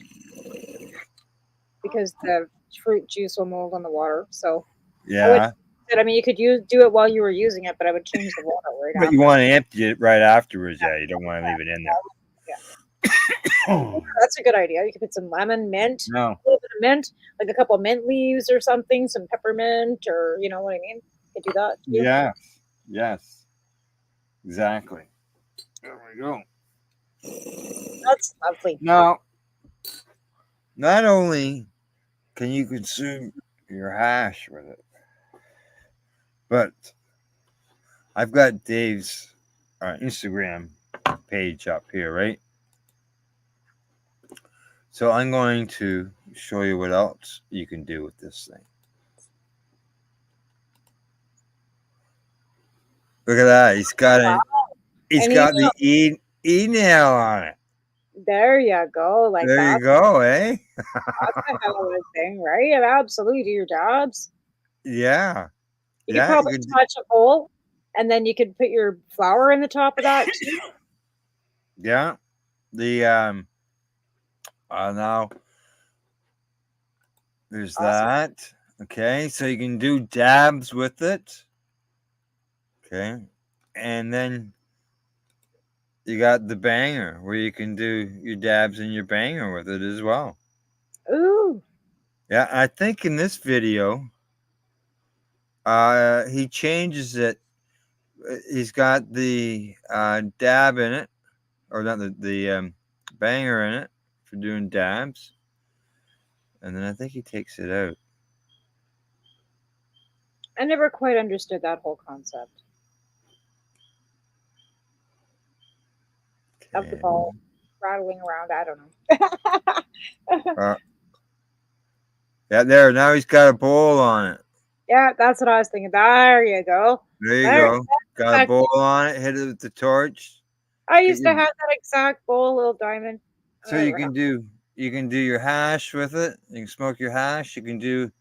Because the fruit juice will mold on the water. So yeah. You could do it while you were using it, but I would change the water right But you want to empty it right afterwards. Yeah, you don't want to leave it in there. Yeah. That's a good idea. You could put some lemon, mint, a little bit of mint, like a couple of mint leaves or something, some peppermint, or you know what I mean. You could do that too. Yeah. Yes. Exactly. There we go. That's lovely. Now, not only can you consume your hash with it, but I've got Dave's Instagram page up here, right? So I'm going to show you what else you can do with this thing. Look at that. He's got the e-nail on it. There you go. Like there you go, eh? That's a hell of a thing, right? It absolutely do your jobs. Yeah. You could probably touch a bowl, and then you could put your flour in the top of that too. Yeah. Now there's that. Okay, so you can do dabs with it. Okay, and then you got the banger where you can do your dabs and your banger with it as well. Ooh. Yeah, I think in this video, he changes it. He's got the dab in it, or not the banger in it for doing dabs, and then I think he takes it out. I never quite understood that whole concept of the ball rattling around. I don't know. Yeah, there. Now he's got a bowl on it. Yeah, that's what I was thinking. There you go. There you go. Got a bowl on it. Hit it with the torch. I used to have that exact bowl, little diamond. So you can do your hash with it. You can smoke your hash. You can do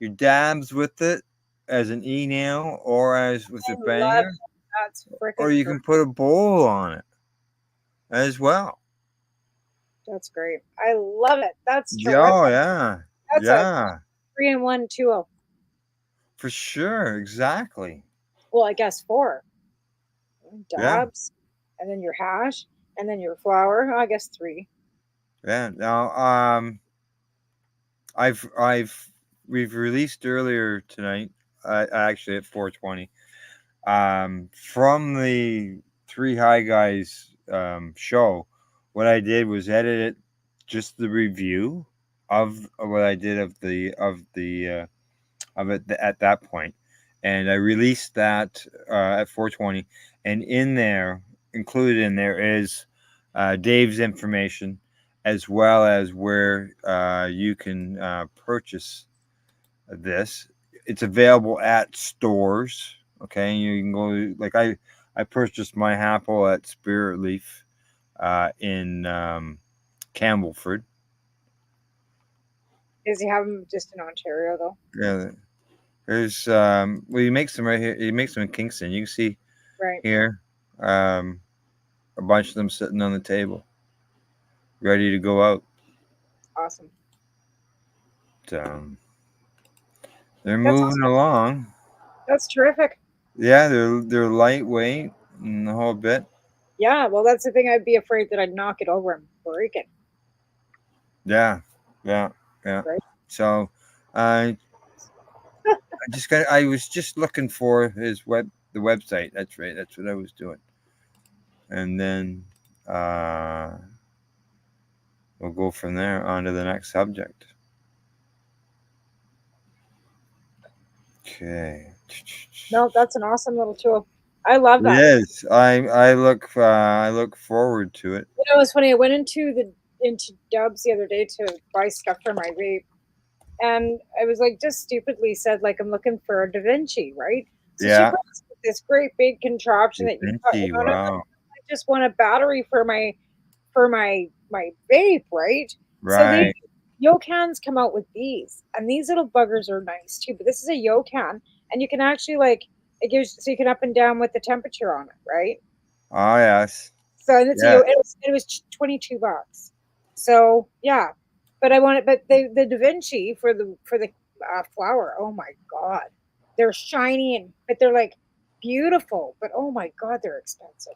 your dabs with it as an e-nail or as with a banger. That's freaking. Or you can put a bowl on it as well. That's great. I love it. That's terrific. Oh yeah. That's yeah. a 3-in-1 2-0. For sure, exactly. Well, I guess 4. Dabs, and then your hash, and then your flour. I guess 3. Yeah. Now, we've released earlier tonight, actually at 4:20, from the Three High Guys show. What I did was edit it, just the review of what I did of it at that point, and I released that at 4:20. And included in there is Dave's information, as well as where you can purchase this. It's available at stores. Okay, you can go, like I purchased my apple at Spirit Leaf in Campbellford. Does he have them just in Ontario though? Yeah, there's he makes them right here. He makes them in Kingston. You can see here a bunch of them sitting on the table, ready to go out. Awesome. So they're moving along. That's terrific. Yeah, they're lightweight and the whole bit. Yeah, well, that's the thing. I'd be afraid that I'd knock it over and break it. Yeah. Right. So I was just looking for the website. That's right. That's what I was doing. And then we'll go from there on to the next subject. Okay. No, that's an awesome little tool. I love that. It is. I look forward to it. You know, it's funny. I went into Dubs the other day to buy stuff for my vape, and I was like, just stupidly said, like, I'm looking for a Da Vinci, right? So she brought this great big contraption that you got. Wow. I just want a battery for my vape, right? Right. So Yokans come out with these, and these little buggers are nice too. But this is a Yokan, and you can actually so you can up and down with the temperature on it, right? Oh yes. So and it was $22. So yeah, but the Da Vinci for the flower. Oh my god, they're shiny but they're like beautiful. But oh my god, they're expensive.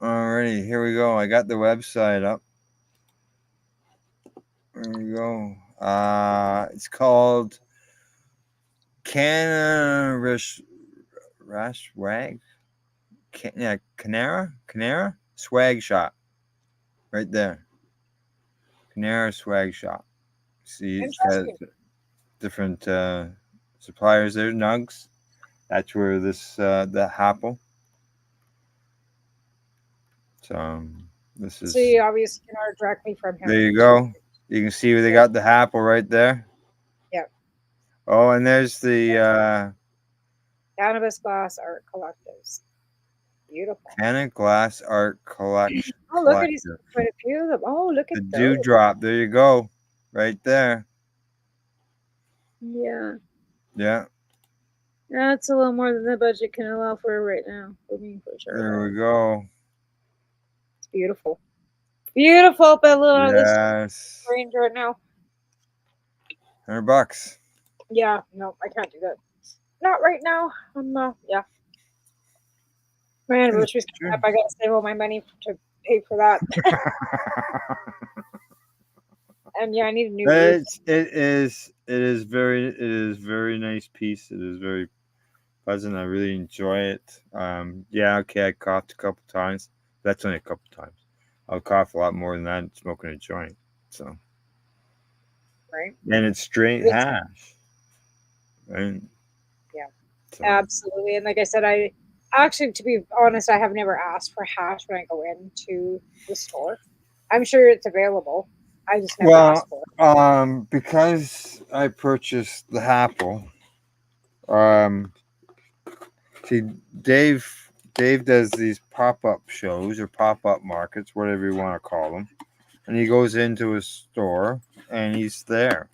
Alrighty, here we go. I got the website up. There we go. It's called Canara Swag Shop. Right there. Canara Swag Shop. See, it's got different suppliers there. Nugs. That's where the Apple. So this is. So you obviously can order directly from him. There you go. You can see where they got the apple right there. Yeah. Oh, and there's the Cannabis Glass Art Collectives. Beautiful. Canada Glass Art Collection. Oh, look at these. Quite a few of them. Oh, look at the dewdrop. There you go. Right there. Yeah. Yeah. That's a little more than the budget can allow for right now. For me, for sure. There we go. It's beautiful. Beautiful, but a little this range right now. $100. Yeah, no, I can't do that. Not right now. Yeah. My anniversary's coming up. I gotta save all my money to pay for that. And yeah, I need a new. It is very nice piece. It is very pleasant. I really enjoy it. Yeah, okay, I coughed a couple times. That's only a couple times. I'll cough a lot more than that smoking a joint. So. Right. And it's straight hash. Right. Yeah. So. Absolutely. And like I said, to be honest, I have never asked for hash when I go into the store. I'm sure it's available. I just never asked for it. Because I purchased the apple. See, Dave does these pop-up shows or pop-up markets, whatever you want to call them. and he goes into a store and he's there.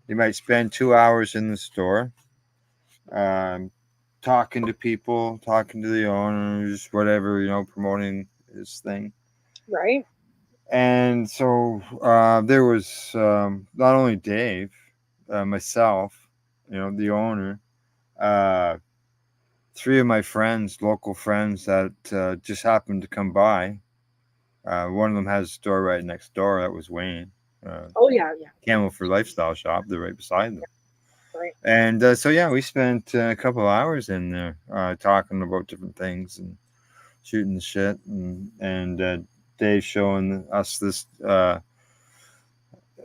He might spend 2 hours in the store, talking to people, talking to the owners, whatever, promoting his thing. Right. And so there was not only Dave, myself, the owner, 3 of my friends, local friends that just happened to come by. One of them has a store right next door. That was Wayne. Oh, yeah. Campbellford Lifestyle Shop. They're right beside them. Right. And so, yeah, we spent a couple of hours in there talking about different things and shooting the shit. And Dave showing us this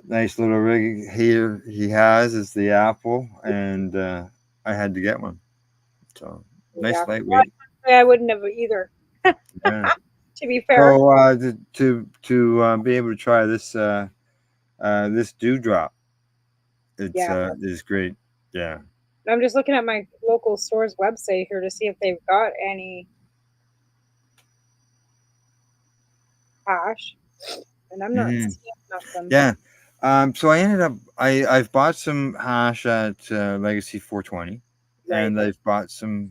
nice little rig he has is the Apple. And I had to get one. So, nice lightweight. I wouldn't have either. Yeah. To be fair. So to be able to try this this dewdrop, it's great. Yeah. I'm just looking at my local store's website here to see if they've got any hash, and I'm not seeing nothing. Yeah. So I ended up I've bought some hash at Legacy 420, Right. and I bought some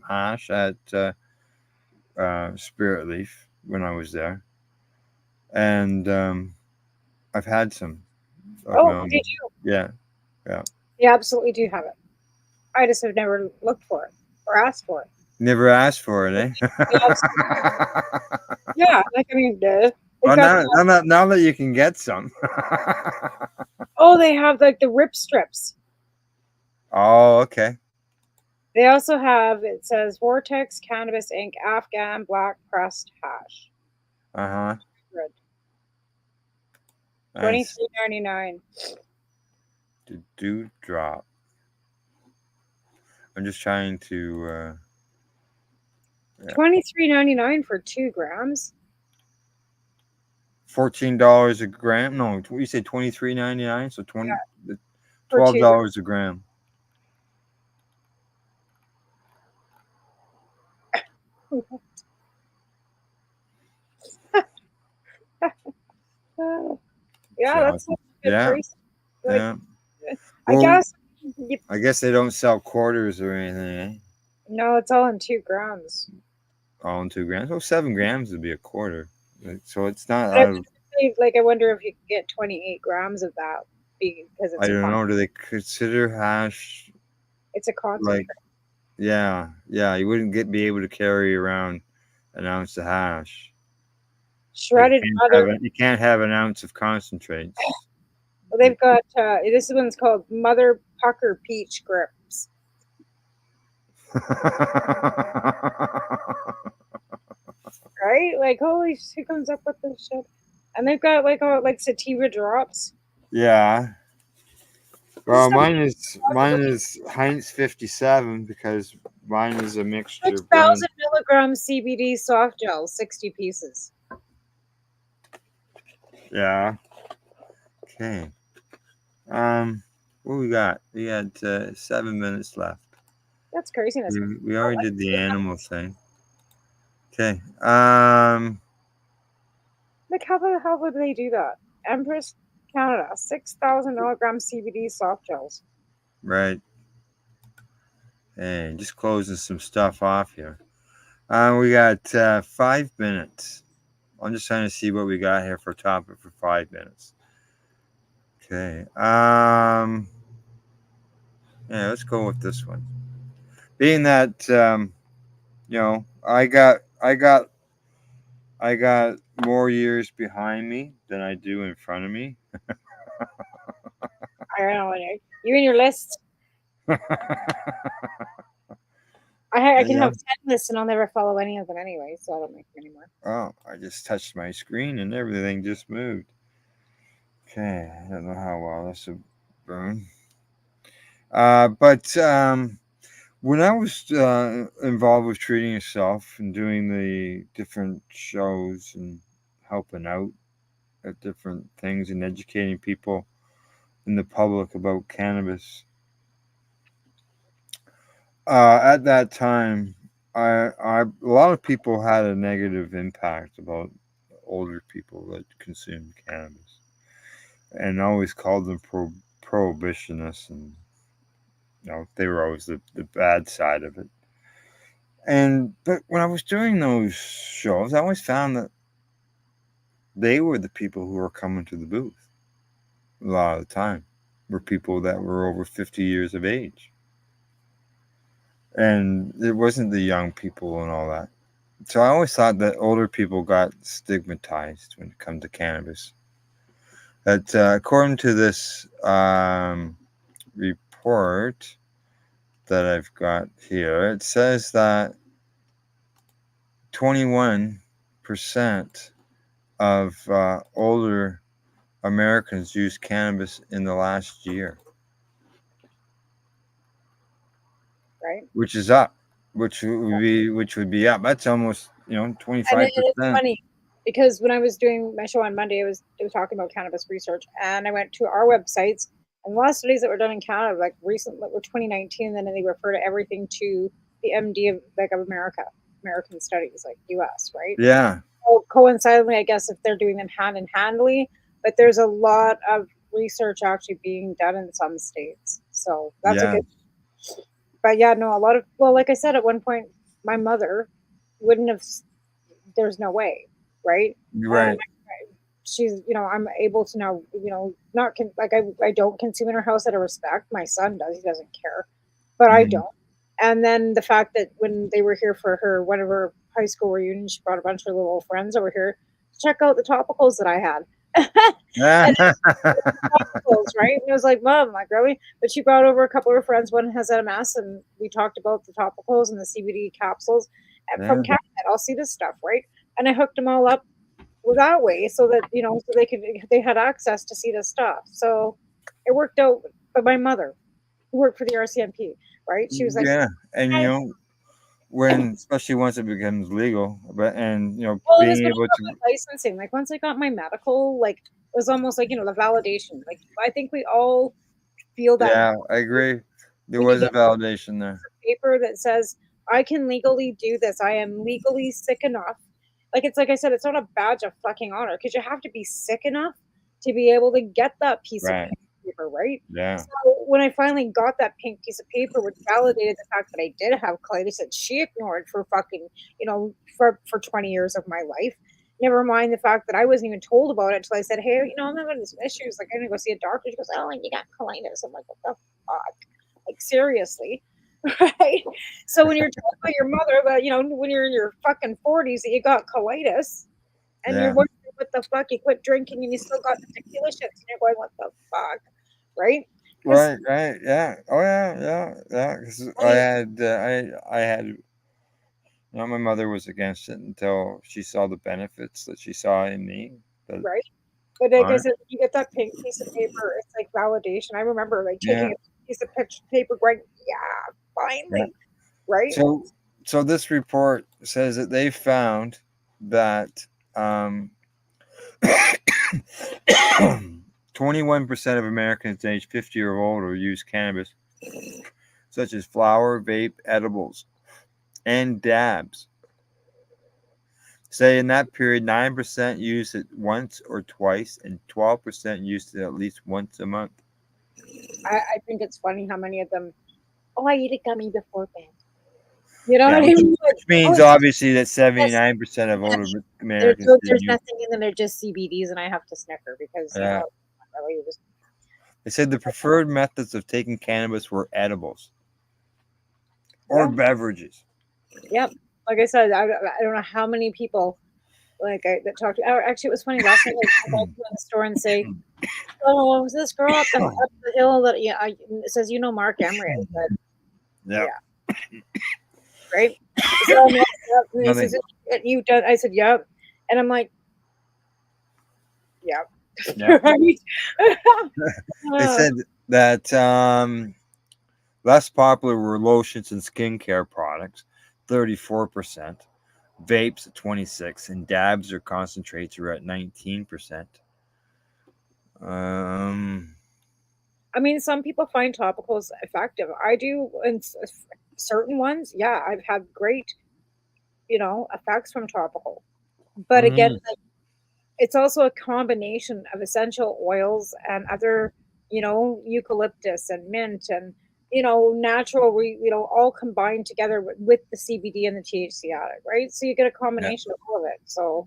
hash at Spirit Leaf when I was there, and I've had some. Oh, did you? Yeah. You absolutely do have it. I just have never looked for it or asked for it. Never asked for it, eh? Yeah, like I mean, well, now that you can get some. Oh, they have like the rip strips. Oh, okay. They also have, it says Vortex Cannabis Inc. Afghan Black Pressed Hash. Uh-huh. Nice. $23.99. The dewdrop. I'm just trying to $23.99 for 2 grams. $14 a gram. No, you said $23.99, so $12 a gram. Yeah, that's a good price. Yeah. I guess they don't sell quarters or anything, eh? No, it's all in 2 grams. All in 2 grams? Well, 7 grams would be a quarter. So it's not. I wonder if you could get 28 grams of that because it's. I don't know. Do they consider hash? It's a concentrate. Yeah. You wouldn't be able to carry around an ounce of hash. Shredded mother. You can't have an ounce of concentrates. Well, they've got this one's called Mother Pucker Peach Grips. Right? Like, holy shit, who comes up with this shit? And they've got like sativa drops. Yeah. Well, mine is Heinz 57 because mine is a mixture. 6,000 milligrams CBD soft gel, 60 pieces. Yeah. Okay. What we got? We got 7 minutes left. That's craziness. We already did the animal thing. Okay. Like, how the hell would they do that? Empress Canada, 6,000 milligrams CBD soft gels. Right. Hey, just closing some stuff off here. We got 5 minutes. I'm just trying to see what we got here for a topic for 5 minutes. Okay. Yeah, let's go with this one. Being that I got more years behind me than I do in front of me. I don't know. You and your list. I can have 10 lists and I'll never follow any of them anyway, so I don't make them anymore. Oh, I just touched my screen and everything just moved. Okay, I don't know how well this will burn. But when I was involved with Treating Yourself and doing the different shows and helping out at different things and educating people in the public about cannabis, at that time, a lot of people had a negative impact about older people that consumed cannabis, and always called them prohibitionists, and they were always the bad side of it. But when I was doing those shows, I always found that they were the people who were coming to the booth a lot of the time, were people that were over 50 years of age. And it wasn't the young people and all that. So I always thought that older people got stigmatized when it comes to cannabis. That according to this report that I've got here, it says that 21% of older Americans used cannabis in the last year. Right. Which is up. Which would be up. That's almost 25%. And it's funny because when I was doing my show on Monday, I was talking about cannabis research, and I went to our websites, and the last studies that were done in Canada, like recently, were 2019, and then they refer to everything to the MD of American studies, like US, right? Yeah. So coincidentally, I guess if they're doing them hand in handly, but there's a lot of research actually being done in some states, so that's a good. But yeah, no, like I said, at one point, my mother wouldn't have, there's no way, right? Right. She's, I'm able to now, not, I don't consume in her house out of respect. My son does, he doesn't care, but I don't. And then the fact that when they were here for one of her high school reunions, she brought a bunch of little friends over here to check out the topicals that I had. And topicals, right? And it was like, Mom, like, really? But she brought over a couple of her friends. One has MS, and we talked about the topicals and the CBD capsules from Canada. I'll see this stuff, right? And I hooked them all up that way so that so they had access to see this stuff. So it worked out. But my mother, who worked for the RCMP, right? She was like, and when, especially once it becomes legal, being able to licensing, like once I got my medical, like it was almost like the validation. Like I think we all feel that. Yeah, I agree. There was a validation there. Paper that says I can legally do this. I am legally sick enough. Like I said, it's not a badge of fucking honor because you have to be sick enough to be able to get that piece of paper, right? Yeah. So when I finally got that pink piece of paper, which validated the fact that I did have colitis that she ignored for fucking, for 20 years of my life. Never mind the fact that I wasn't even told about it until I said, hey, I'm having some issues. Like, I'm going to go see a doctor. She goes, oh, you got colitis. I'm like, what the fuck? Like, seriously? Right? So when you're told by your mother that, when you're in your fucking 40s that you got colitis and you're wondering what the fuck, you quit drinking and you still got the tequila shits and you're going, what the fuck? Right? Right. Yeah. Oh, yeah. Because I had, my mother was against it until she saw the benefits that she saw in me. Right. But like I said, you get that pink piece of paper, it's like validation. I remember taking a piece of paper going, yeah, finally. Right. So this report says that they found that 21% of Americans aged 50 or older use cannabis, such as flower, vape, edibles, and dabs. Say in that period, 9% used it once or twice, and 12% used it at least once a month. I think it's funny how many of them, I eat a gummy before bed. You know what I mean? Which means obviously that 79% of older Americans. There's nothing in them. They're just CBDs, and I have to snicker because they said the preferred methods of taking cannabis were edibles or beverages. Yep. Like I said, I don't know how many people that talked to. Actually, it was funny last night. I walked in the store and say, "Oh, was this girl up the hill that it says Mark Emery?" I said, yeah. Right. So he says, "You done?" I said, "Yep," and I'm like, "Yep." Right? They said that less popular were lotions and skincare products, 34%, vapes at 26%, and dabs or concentrates are at 19%. I mean, some people find topicals effective. I do, and certain ones, I've had great, effects from topical. But again, it's also a combination of essential oils and other, eucalyptus and mint and, natural, all combined together with the CBD and the THC added, right? So you get a combination of all of it. So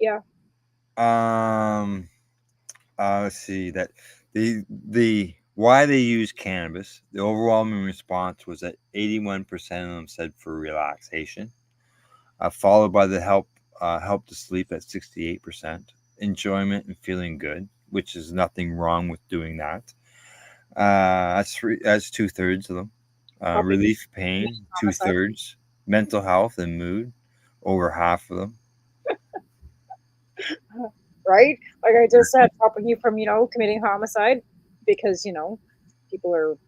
yeah. Let's see that the why they use cannabis. The overwhelming response was that 81% of them said for relaxation, followed by the help to sleep at 68%, enjoyment and feeling good, which is nothing wrong with doing that. That's 2/3 of them. Relief pain, 2/3. Mental health and mood, over half of them. Right? Like I just said, stopping you from, committing homicide because, people are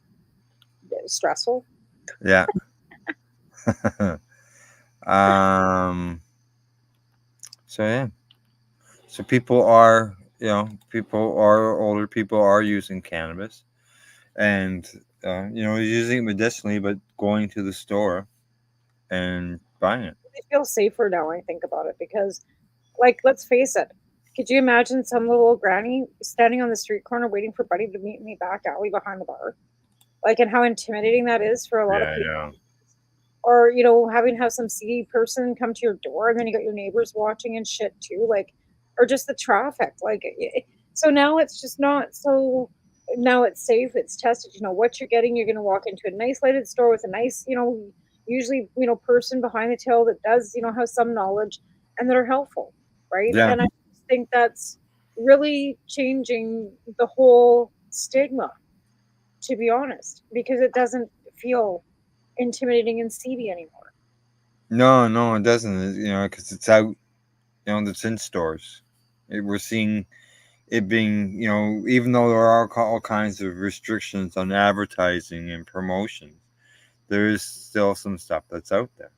stressful. Yeah. So yeah. So people are, older people are using cannabis and, using it medicinally, but going to the store and buying it. I feel safer now when I think about it because, like, let's face it. Could you imagine some little old granny standing on the street corner waiting for Buddy to meet me back alley behind the bar? Like, and how intimidating that is for a lot of people. Yeah. Or, having to have some seedy person come to your door and then you got your neighbors watching and shit too. Like, or just the traffic. Like, so now it's just not so, now it's safe, it's tested. You know what you're getting. You're going to walk into a nice lighted store with a nice, usually, person behind the till that does, have some knowledge and that are helpful. Right. Yeah. And I think that's really changing the whole stigma, to be honest, because it doesn't feel intimidating and seedy anymore. No, it doesn't. Because it's out. It's in stores. We're seeing it being. Even though there are all kinds of restrictions on advertising and promotion, there is still some stuff that's out there.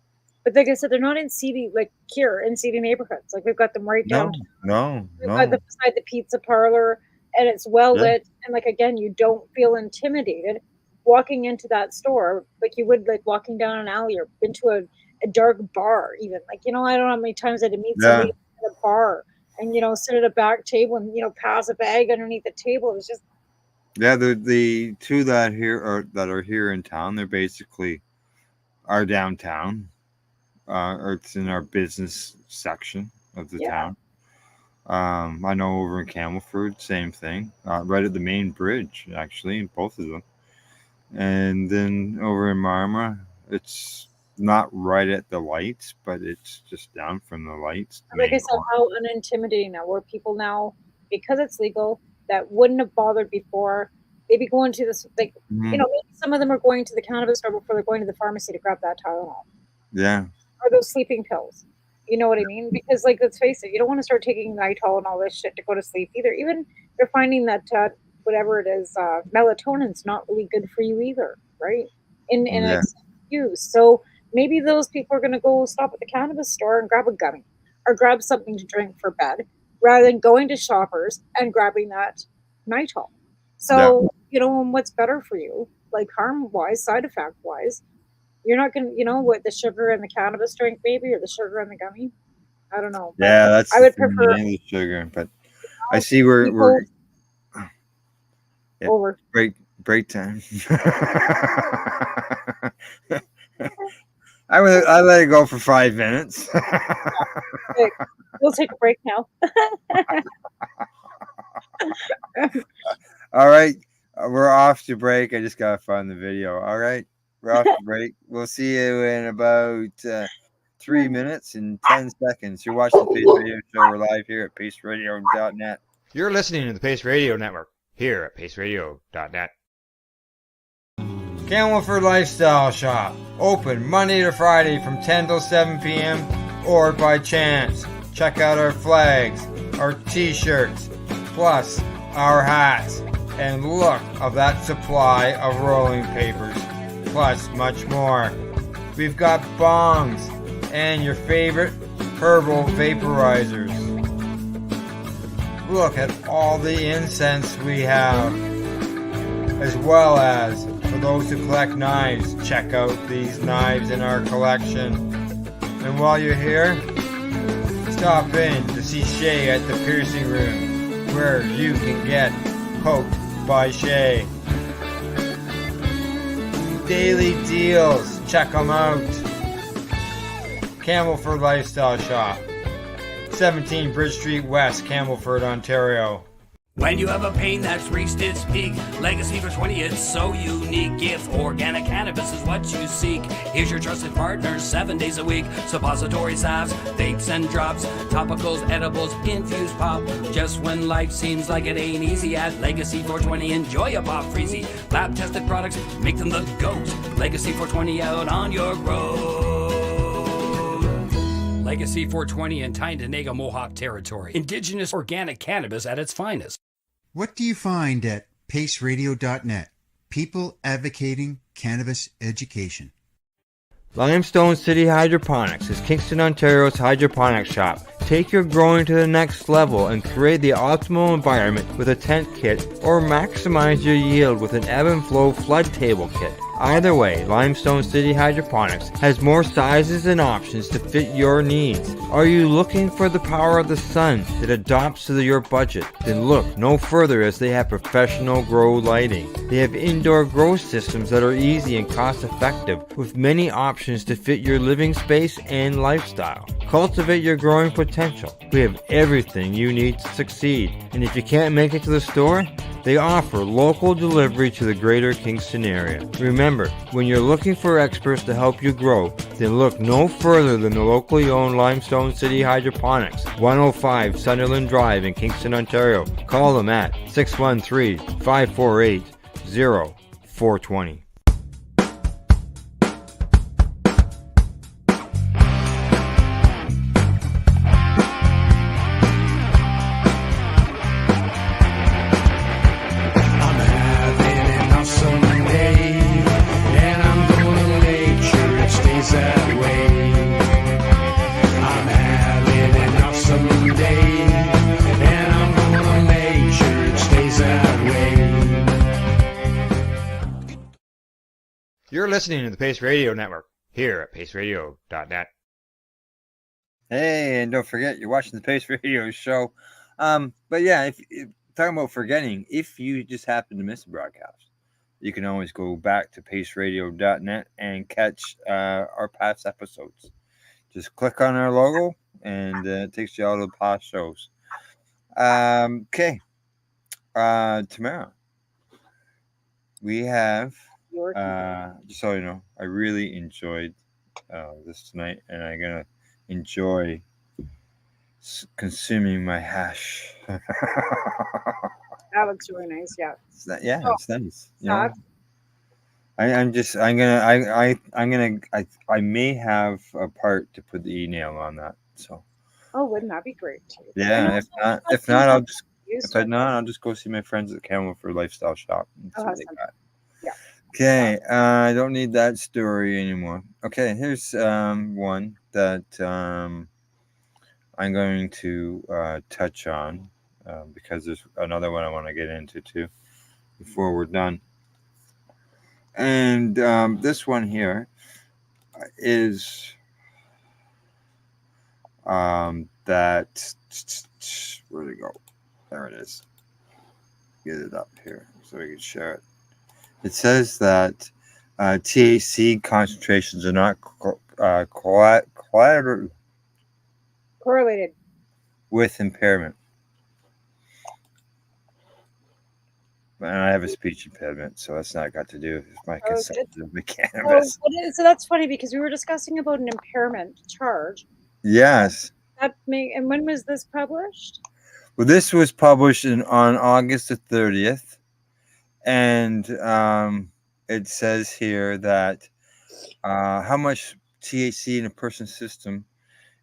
But like I said, they're not in seedy, like here in seedy neighborhoods. Like we've got them right downtown. No. We've got them beside the pizza parlor, and it's well lit. And like again, you don't feel intimidated walking into that store like you would like walking down an alley or into a dark bar. Even like I don't know how many times I had to meet somebody at a bar and sit at a back table and pass a bag underneath the table. It was just the two that are here in town. They're basically our downtown. Or it's in our business section of the town. I know over in Campbellford, same thing. Right at the main bridge, actually, in both of them. And then over in Marmara, it's not right at the lights, but it's just down from the lights. Like I said, how unintimidating now, where people now, because it's legal, that wouldn't have bothered before, they'd be going to this, like, maybe some of them are going to the cannabis store before they're going to the pharmacy to grab that Tylenol. Yeah. Or those sleeping pills. You know what I mean? Because, like, let's face it, you don't want to start taking Nitol and all this shit to go to sleep either. Even they're finding that whatever it is, melatonin's not really good for you either, right? In use. So maybe those people are going to go stop at the cannabis store and grab a gummy or grab something to drink for bed rather than going to Shoppers and grabbing that Nitol. So, what's better for you, like harm-wise, side effect-wise, you're not going to, what, the sugar and the cannabis drink maybe, or the sugar and the gummy? I don't know. Yeah, that's I would prefer the sugar, but I see we're over. Break time. I let it go for 5 minutes. Okay, we'll take a break now. All right, we're off to break. I just gotta find the video. All right, we're off to break. We'll see you in about 3 minutes and 10 seconds. You're watching the Pace Radio Show. We're live here at paceradio.net. You're listening to the Pace Radio Network here at paceradio.net. Campbellford Lifestyle Shop, open Monday to Friday from 10 till 7 p.m. or by chance. Check out our flags, our t-shirts, plus our hats, and look of that supply of rolling papers, plus much more. We've got bongs and your favorite herbal vaporizers. Look at all the incense we have, as well as for those who collect knives, check out these knives in our collection. And while you're here, Stop in to see Shay at the piercing room, where you can get poked by Shay. Daily deals, check them out. Campbellford Lifestyle Shop, 17 Bridge Street West, Campbellford, Ontario. When you have a pain that's reached its peak, Legacy for 20, it's so unique. If organic cannabis is what you seek, here's your trusted partner 7 days a week. Suppository salves, vapes and drops, topicals, edibles, infused pop. Just when life seems like it ain't easy, at Legacy 420, enjoy a pop freezy. Lab tested products, make them the GOAT. Legacy 420 out on your road. Legacy 420 in Tyndonega Mohawk territory. Indigenous organic cannabis at its finest. What do you find at paceradio.net? People advocating cannabis education. Limestone City Hydroponics is Kingston, Ontario's hydroponics shop. Take your growing to the next level and create the optimal environment with a tent kit, or maximize your yield with an ebb and flow flood table kit. Either way, Limestone City Hydroponics has more sizes and options to fit your needs. Are you looking for the power of the sun that adapts to your budget? Then look no further, as they have professional grow lighting. They have indoor grow systems that are easy and cost effective, with many options to fit your living space and lifestyle. Cultivate your growing potential. We have everything you need to succeed. And if you can't make it to the store, they offer local delivery to the greater Kingston area. Remember, when you're looking for experts to help you grow, then look no further than the locally owned Limestone City Hydroponics, 105 Sunderland Drive in Kingston, Ontario. Call them at 613-548-0420. You're listening to the Pace Radio Network here at paceradio.net. Hey, and don't forget, you're watching the Pace Radio Show. But yeah, if talking about forgetting, if you just happen to miss a broadcast, you can always go back to paceradio.net and catch our past episodes. Just click on our logo, and it takes you out of the past shows. Okay. Tamara, we have... just so you know, I really enjoyed this tonight, and I'm gonna enjoy consuming my hash. That looks really nice. Yeah. It's nice. You know? I may have a part to put the email on that. So. Oh, wouldn't that be great? Yeah. If not, I'll just go see my friends at Campbellford Lifestyle Shop and see what they got. Yeah. Okay, I don't need that story anymore. Okay, here's one that I'm going to touch on because there's another one I want to get into too before we're done. And this one here is that, where'd it go? There it is. Get it up here so we can share it. It says that THC concentrations are not correlated with impairment. And I have a speech impairment, so that's not got to do with my consumption of the cannabis. So that's funny, because we were discussing about an impairment charge. Yes. And when was this published? Well, this was published on August the 30th. And it says here that how much THC in a person's system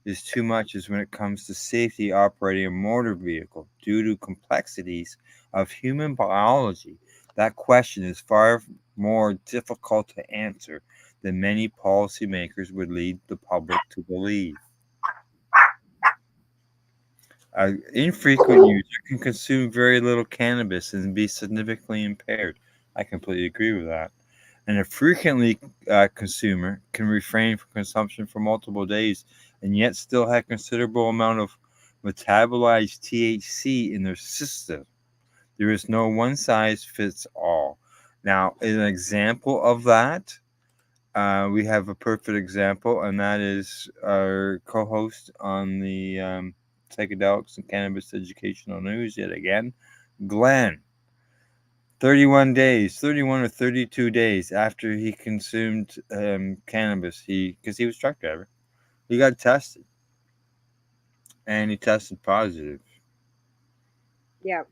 is too much is when it comes to safety operating a motor vehicle. Due to complexities of human biology, that question is far more difficult to answer than many policymakers would lead the public to believe. Infrequent user can consume very little cannabis and be significantly impaired. I completely agree with that. And a frequently consumer can refrain from consumption for multiple days and yet still have considerable amount of metabolized THC in their system. There is no one size fits all. Now, an example of that, we have a perfect example, and that is our co-host on the Psychedelics and Cannabis Educational News yet again, Glenn. 31 or 32 days after he consumed cannabis, because he was a truck driver, he got tested, and he tested positive. Yeah,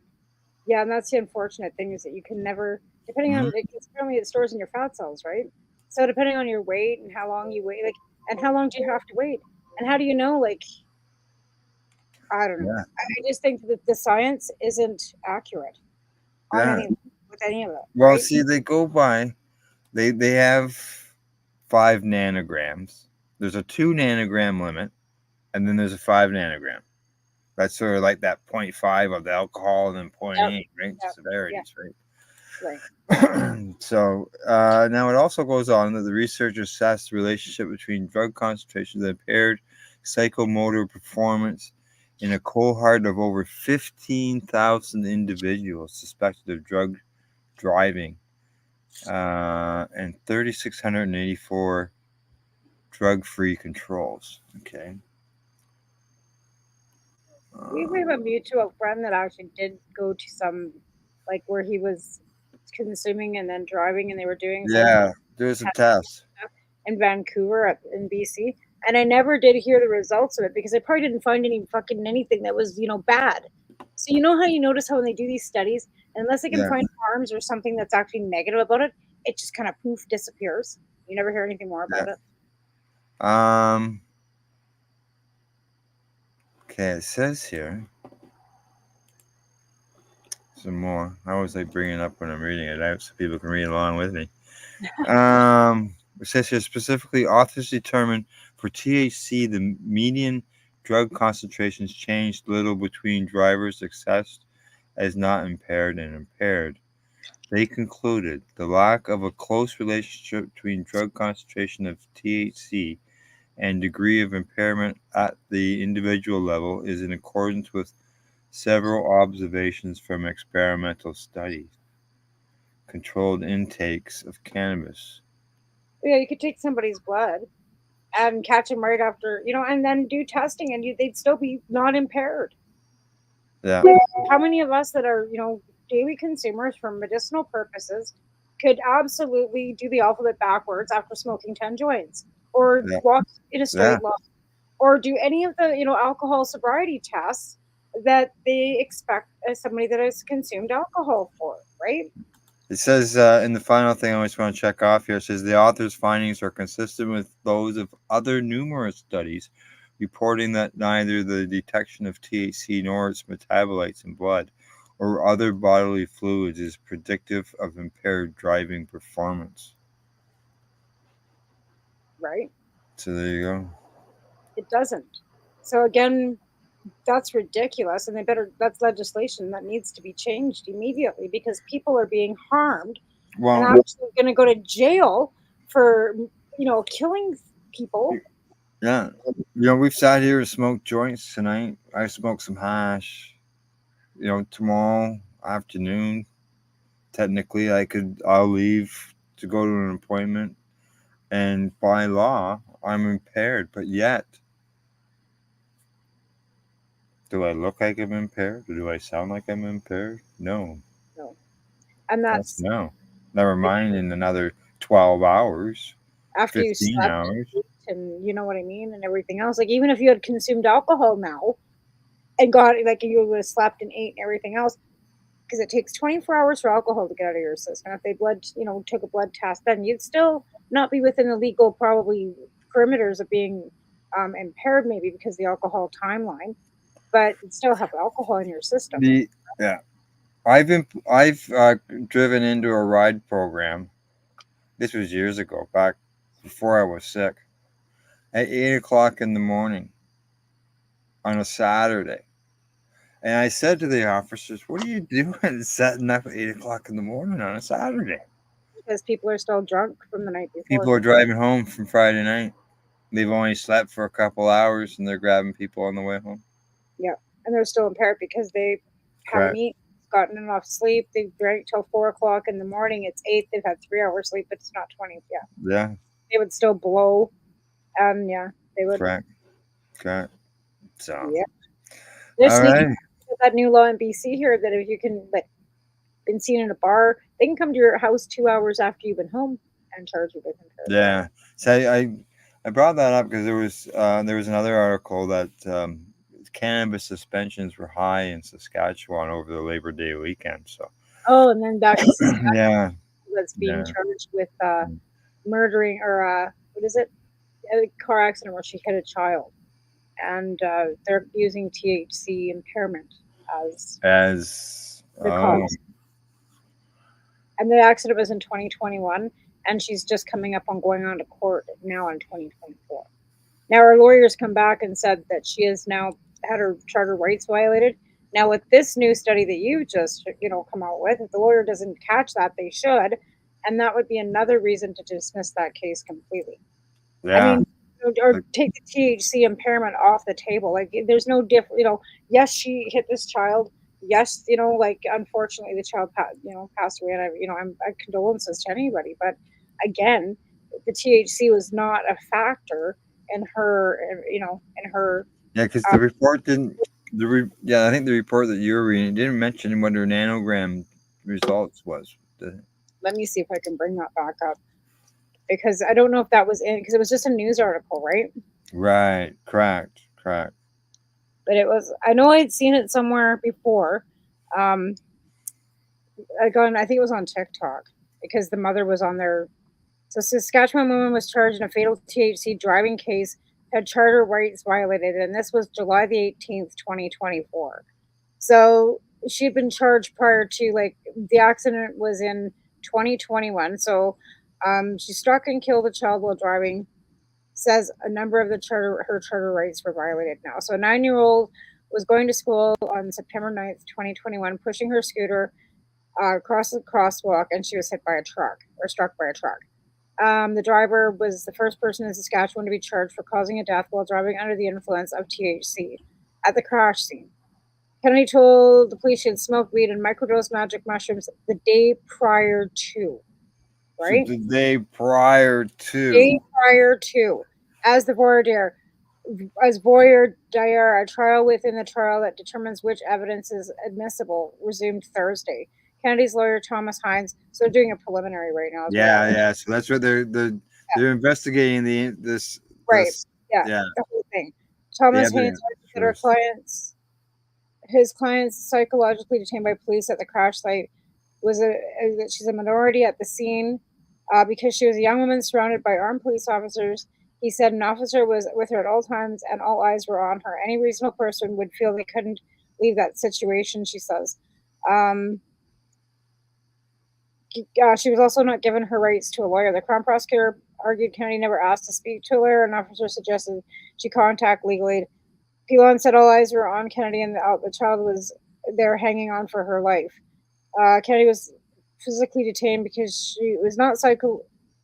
and that's the unfortunate thing, is that you can never, depending on, because apparently it stores in your fat cells, right? So depending on your weight and how long you wait, like, and how long do you have to wait, and how do you know, like, I don't know. Yeah. I just think that the science isn't accurate on Yeah. any with any of it. Well, right? see, they go by, they have 5 nanograms. There's a 2 nanogram limit, and then there's a 5 nanogram. That's sort of like that 0.5 of the alcohol, and then 0.8, right? Severities, right? Right. So now it also goes on that the researchers assessed the relationship between drug concentrations and impaired psychomotor performance in a cohort of over 15,000 individuals suspected of drug driving and 3,684 drug-free controls. Okay. We have a mutual friend that actually did go to some, like, where he was consuming and then driving, and they were doing Yeah, there's a test in Vancouver in BC, and I never did hear the results of it because I probably didn't find any fucking anything that was, bad. So you know how you notice how when they do these studies, unless they can find harms or something that's actually negative about it, it just kind of poof disappears. You never hear anything more about it. Okay, it says here some more. I always like bringing it up when I'm reading it out so people can read along with me. It says here specifically, authors determined for THC the median drug concentrations changed little between drivers assessed as not impaired and impaired. They concluded the lack of a close relationship between drug concentration of THC and degree of impairment at the individual level is in accordance with several observations from experimental studies. Controlled intakes of cannabis. Yeah, you could take somebody's blood and catch them right after, and then do testing, and they'd still be not impaired. Yeah. Like, how many of us that are, daily consumers for medicinal purposes could absolutely do the alphabet backwards after smoking 10 joints, or walk in a straight line, or do any of the, alcohol sobriety tests that they expect as somebody that has consumed alcohol for, right? It says in the final thing I always want to check off here, it says the author's findings are consistent with those of other numerous studies reporting that neither the detection of THC nor its metabolites in blood or other bodily fluids is predictive of impaired driving performance. Right. So there you go. It doesn't. So again, that's ridiculous, and that's legislation that needs to be changed immediately, because people are being harmed and actually going to go to jail for killing people. Yeah, we've sat here and smoked joints tonight. I smoked some hash. Tomorrow afternoon, technically I'll leave to go to an appointment, and by law I'm impaired, but yet do I look like I'm impaired, or do I sound like I'm impaired? No. And that's no. Never mind in another 12 hours. After 15 you slept hours. And you know what I mean, and everything else. Like, even if you had consumed alcohol now and got, like, you would have slept and ate and everything else, because it takes 24 hours for alcohol to get out of your system. If they took a blood test, then you'd still not be within the legal probably perimeters of being impaired, maybe because the alcohol timeline, but you'd still have alcohol in your system. I've driven into a ride program. This was years ago, back before I was sick, at 8 o'clock in the morning on a Saturday. And I said to the officers, "What are you doing setting up at 8 o'clock in the morning on a Saturday?" because people are still drunk from the night before. People are driving home from Friday night. They've only slept for a couple hours, and they're grabbing people on the way home. Yeah, and they're still impaired because they haven't eaten, gotten enough sleep. They drank till 4 o'clock in the morning. It's 8. They've had 3 hours sleep, but it's not 20. Yeah. Yeah. They would still blow. Yeah, they would. Correct. So. Yeah. There's right. that new law in BC here that if you can been seen in a bar, they can come to your house 2 hours after you've been home and charge you with impaired. Yeah. So I brought that up because there was another article that cannabis suspensions were high in Saskatchewan over the Labor Day weekend. So. Oh, and then back to Saskatchewan, yeah. that's being charged with murdering or what is it? A car accident where she hit a child, and they're using THC impairment as the cause. And the accident was in 2021, and she's just coming up on going on to court now in 2024. Now her lawyers come back and said that she has now had her charter rights violated. Now with this new study that you just come out with, if the lawyer doesn't catch that, they should, and that would be another reason to dismiss that case completely. Yeah. I mean, or take the THC impairment off the table. Like there's no different. Yes, she hit this child. Yes, unfortunately the child passed away, and I condolences to anybody. But again, the THC was not a factor in her, in her. Yeah, because the report didn't. I think the report that you were reading didn't mention what her nanogram results was. Let me see if I can bring that back up, because I don't know if that was in, because it was just a news article, right? Right. Correct. But it was. I know I'd seen it somewhere before. I think it was on TikTok, because the mother was on there. So Saskatchewan woman was charged in a fatal THC driving case, had charter rights violated, and this was July the 18th, 2024. So she'd been charged prior to, the accident was in 2021. So she struck and killed a child while driving. Says a number of her charter rights were violated now. So a 9-year-old was going to school on September 9th, 2021, pushing her scooter across the crosswalk, and she was hit by a truck, or struck by a truck. The driver was the first person in Saskatchewan to be charged for causing a death while driving under the influence of THC at the crash scene. Kennedy told the police she had smoked weed and microdosed magic mushrooms the day prior to. Right? So the day prior to. As voir dire, a trial within the trial that determines which evidence is admissible resumed Thursday. Kennedy's lawyer, Thomas Hines, so they're doing a preliminary right now. Yeah. So that's what they're investigating this. Right. This, the whole thing. Thomas Hines said his clients psychologically detained by police at the crash site that she's a minority at the scene. Because she was a young woman surrounded by armed police officers. He said an officer was with her at all times and all eyes were on her. Any reasonable person would feel they couldn't leave that situation, she says. She was also not given her rights to a lawyer. The Crown prosecutor argued Kennedy never asked to speak to a lawyer. An officer suggested she contact legal aid. Pilon said all eyes were on Kennedy and the child was there hanging on for her life. Kennedy was physically detained because she was not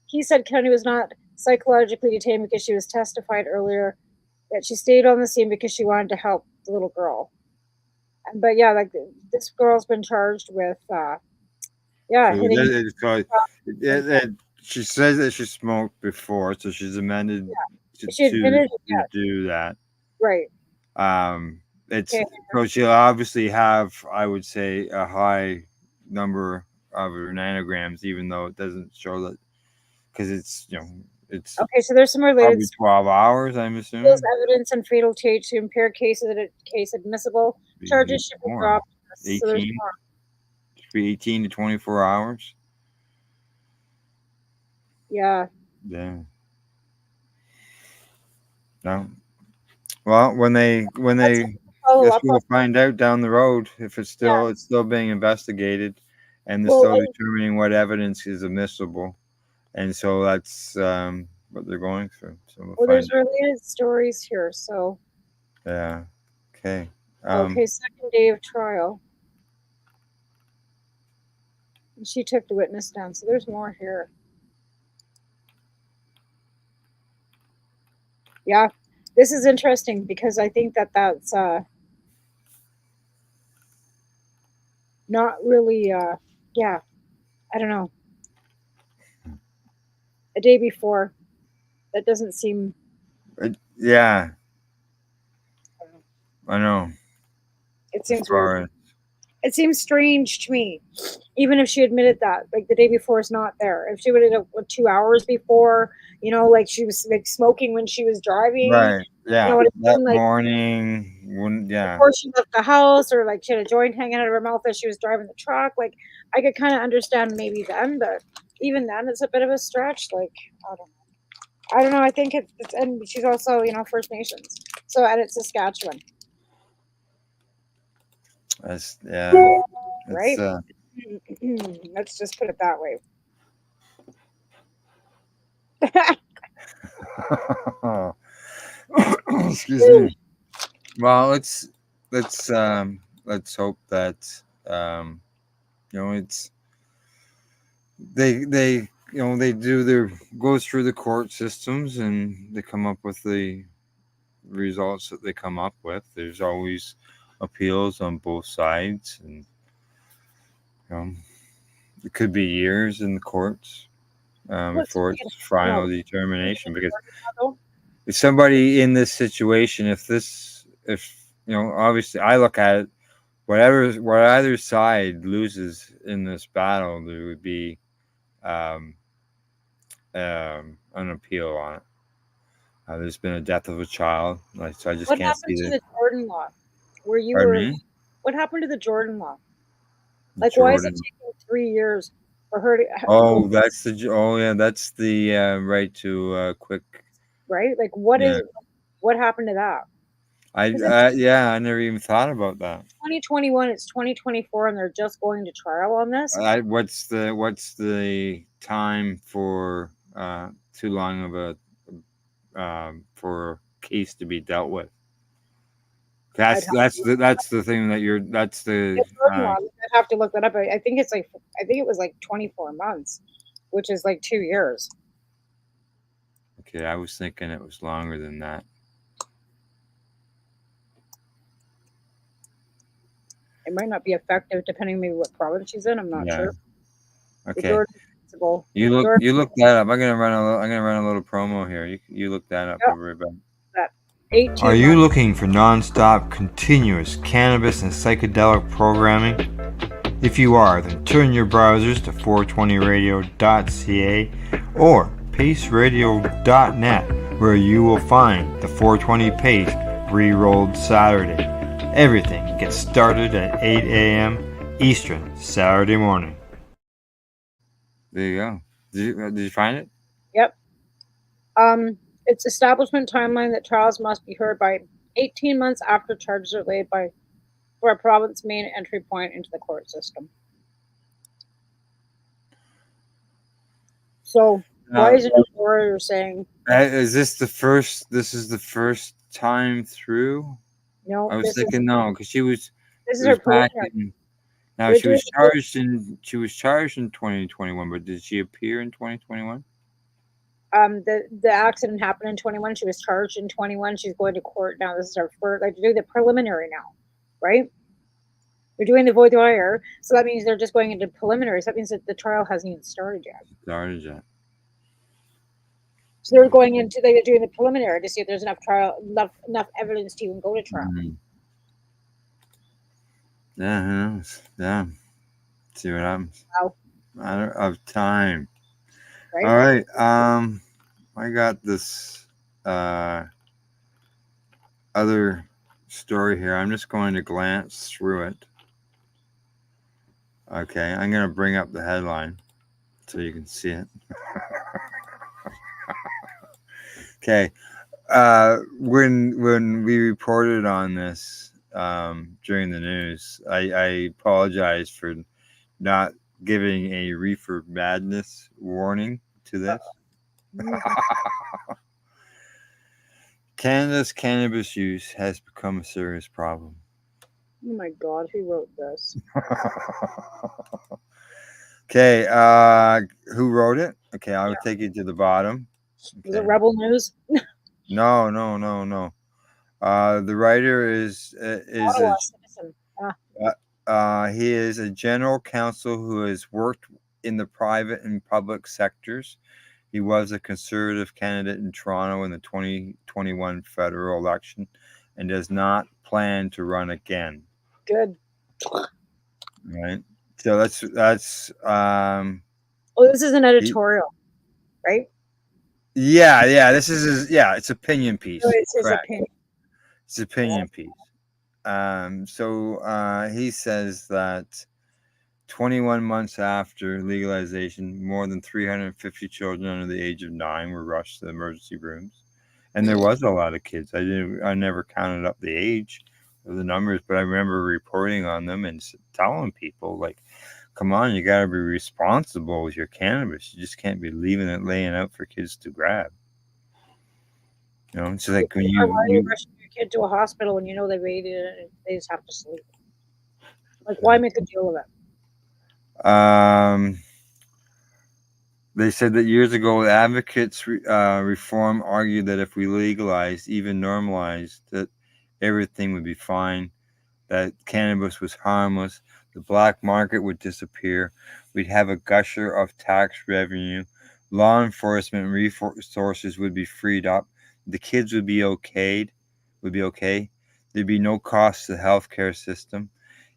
he said Kennedy was not psychologically detained because she was testified earlier that she stayed on the scene because she wanted to help the little girl. But this girl's been charged with she says that she smoked before, so she's amended to do that. Right. So she'll obviously have, I would say, a high number of her nanograms, even though it doesn't show that, because it's okay. So there's some related 12 hours, I'm assuming. There's evidence in fatal THC impaired cases case admissible. Charges should be dropped. 18 should be 18 to 24 hours. Yeah. No. Well, when they we'll find out down the road if it's still being investigated, and they're still determining what evidence is admissible, and so that's what they're going through. So there's related stories here. So yeah, okay. Second day of trial. She took the witness stand, so there's more here. Yeah, this is interesting because I think that's not really, yeah, I don't know. A day before, that doesn't seem. Yeah, I know. It seems weird. It seems strange to me, even if she admitted that, like the day before is not there. If she would have 2 hours before, like she was like smoking when she was driving, right? Yeah, you know what I that mean? Like morning, yeah. before she left the house, or like she had a joint hanging out of her mouth as she was driving the truck. Like I could kind of understand maybe then, but even then, it's a bit of a stretch. Like I don't know. I think it's and she's also First Nations, so and it's Saskatchewan. Yeah. Right? Let's just put it that way. Excuse me. Well, let's hope that it's they they goes through the court systems and they come up with the results that they come up with. There's always appeals on both sides, and it could be years in the courts before it's final determination. Because if somebody in this situation, if obviously I look at it, what either side loses in this battle, there would be an appeal on it. There's been a death of a child, so I just can't see that. What happened to the Jordan law? What happened to the Jordan law? Like, why is it taking 3 years for her to? That's the right to quick. Right, like what happened to that? I never even thought about that. 2021, it's 2024, and they're just going to trial on this. What's the time for too long of a for a case to be dealt with? That's the thing that's the. I'd have to look that up. I think it was like 24 months, which is like 2 years. Okay, I was thinking it was longer than that. It might not be effective depending maybe what province she's in. I'm not sure. Okay. You look that up. I'm gonna run a little promo here. You look that up, everybody. Are you looking for non-stop, continuous cannabis and psychedelic programming? If you are, then turn your browsers to 420radio.ca or paceradio.net, where you will find the 420 Pace re-rolled Saturday. Everything gets started at 8 a.m. Eastern Saturday morning. There you go. Did you find it? Yep. It's establishment timeline that trials must be heard by 18 months after charges are laid for a province's main entry point into the court system. So why is it a lawyer saying? Is this the first? This is the first time through. No, I was thinking no, because she was. This is her preliminary. Now she was charged in 2021, but did she appear in 2021? The accident happened in 21. She was charged in 21. She's going to court now. This is her first. Like, do the preliminary now, right? They're doing the voir dire, so that means they're just going into preliminaries. That means that the trial hasn't even started yet. So they're going into they're doing the preliminary to see if there's enough evidence to even go to trial. Mm-hmm. Yeah, who knows? Yeah, see what happens. Wow. Matter of time. Right? All right. I got this other story here. I'm just going to glance through it. Okay, I'm going to bring up the headline so you can see it. Okay. When we reported on this during the news, I apologize for not giving a reefer madness warning to this. Canada's cannabis use has become a serious problem. Oh my God, who wrote this? Okay, who wrote it? Okay, I'll take you to the bottom. Was it Rebel News? No. The writer is Ottawa citizen. he is a general counsel who has worked in the private and public sectors. He was a Conservative candidate in Toronto in the 2021 federal election and does not plan to run again. Good. Right. So that's this is an editorial, right? Yeah. This is it's opinion piece. So it's his Correct. opinion. It's opinion piece. So he says that 21 months after legalization, more than 350 children under the age of 9 were rushed to the emergency rooms, and there was a lot of kids. I never counted up the age of the numbers, but I remember reporting on them and telling people, like, come on, you got to be responsible with your cannabis. You just can't be leaving it laying out for kids to grab. You know, it's like when why are you rushing your kid to a hospital when you know they've ate it and they just have to sleep? Like, why make a deal of it? They said that years ago, advocates reform argued that if we legalized, even normalized, that everything would be fine, that cannabis was harmless, the black market would disappear, we'd have a gusher of tax revenue, law enforcement resources would be freed up, the kids would be okay, there'd be no cost to the healthcare system,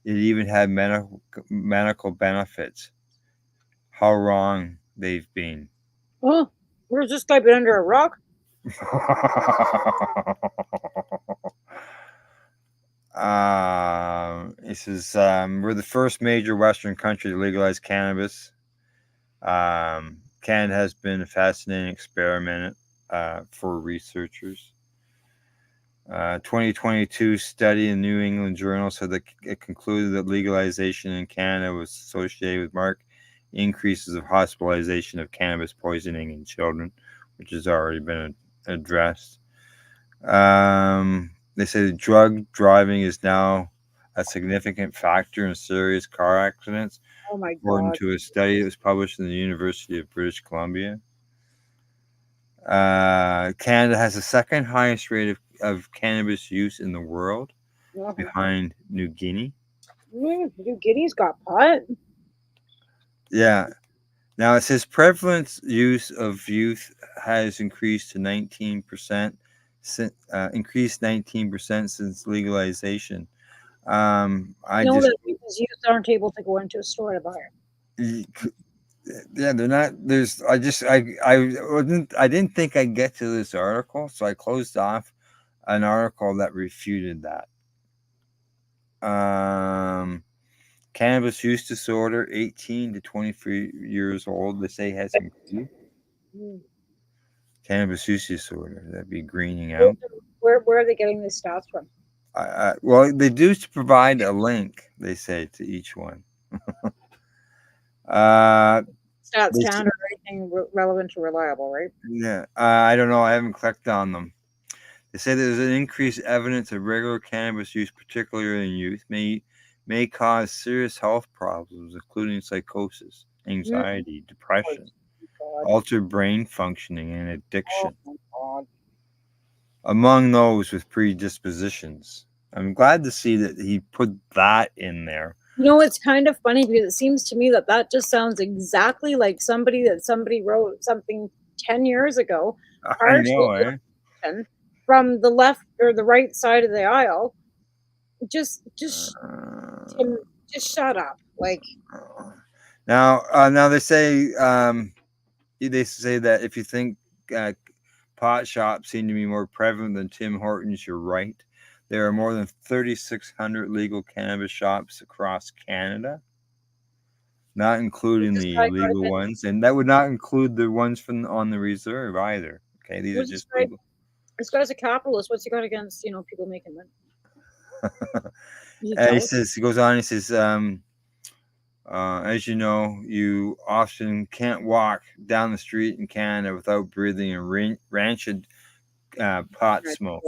it even had medical benefits. How wrong they've been. Oh, where's this guy been under a rock? It says we're the first major Western country to legalize cannabis. Canada has been a fascinating experiment for researchers. 2022 study in New England Journal said that it concluded that legalization in Canada was associated with marked increases of hospitalization of cannabis poisoning in children, which has already been addressed. They say that drug driving is now a significant factor in serious car accidents, oh my according God. to a study that was published in the University of British Columbia. Canada has the second highest rate of cannabis use in the world, behind New Guinea. New Guinea's got pot. Yeah. Now it says prevalence use of youth has increased to 19%, increased 19% since legalization. That because youth aren't able to go into a store to buy it. Yeah, they're not. I didn't think I'd get to this article, so I closed off an article that refuted that. Cannabis use disorder, 18 to 23 years old, they say has increased. Cannabis use disorder, that'd be greening out. Where are they getting these stats from? Well, they do provide a link, they say, to each one. Stats down or anything relevant or reliable, right? Yeah, I don't know. I haven't clicked on them. They say there's an increased evidence of regular cannabis use, particularly in youth, may cause serious health problems, including psychosis, anxiety, depression, altered brain functioning, and addiction. Among those with predispositions. I'm glad to see that he put that in there. You know, it's kind of funny because it seems to me that just sounds exactly like somebody wrote something 10 years ago. I know, from the left or the right side of the aisle. Just shut up. Like, now they say that if you think pot shops seem to be more prevalent than Tim Hortons, you're right. There are more than 3,600 legal cannabis shops across Canada, not including the illegal ones, and that would not include the ones on the reserve either. Okay, these are just legal. This guy's a capitalist. What's he got against people making money? He goes on. He says, as you know, you often can't walk down the street in Canada without breathing a rancid pot smoke.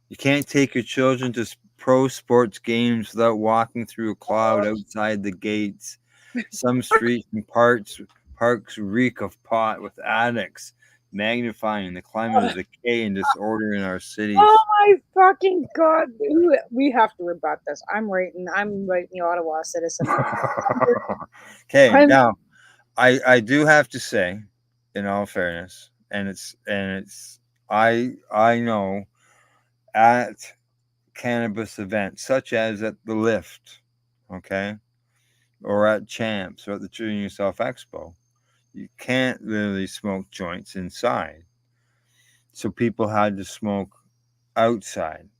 You can't take your children to pro sports games without walking through a cloud outside the gates. Some streets and parks reek of pot with addicts, magnifying the climate of decay and disorder in our cities. Oh my fucking god! We have to rebut this. I'm writing the Ottawa Citizen. Okay, now I do have to say, in all fairness, and it's I know at cannabis events such as at the Lift, okay, or at Champs or at the Treating Yourself Expo, you can't really smoke joints inside. So people had to smoke outside,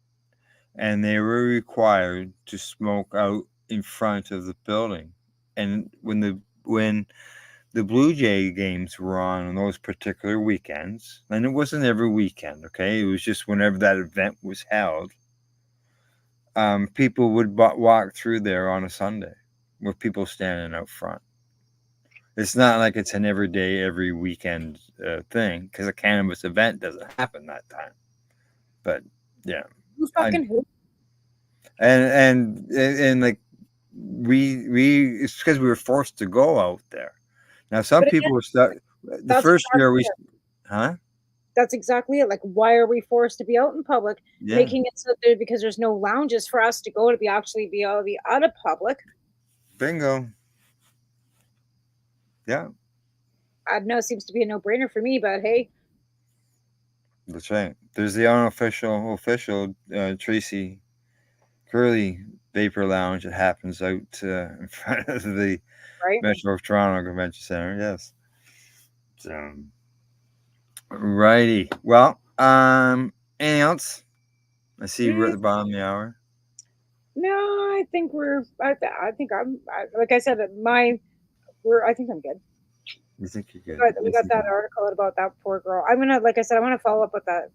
and they were required to smoke out in front of the building. And when the Blue Jay games were on those particular weekends, and it wasn't every weekend, okay, it was just whenever that event was held, people would walk through there on a Sunday with people standing out front. It's not like it's an everyday, every weekend thing, because a cannabis event doesn't happen that time. But yeah, who fucking who? And like we it's because we were forced to go out there. Now some people were stuck. The first year we, That's exactly it. Like, why are we forced to be out in public, making it so that because there's no lounges for us to go to be able to be out of public? Bingo. Yeah. I don't know. It seems to be a no-brainer for me, but hey. That's right. There's the unofficial Tracy Curly Vapor Lounge that happens out in front of the Metro of Toronto Convention Center. Yes. So, righty. Well, anything else? I see we're at the bottom of the hour. No, I think I think I'm. Like I said, I think I'm good. You think you're good? But we got that article about that poor girl. I'm gonna, like I said, I want to follow up with that.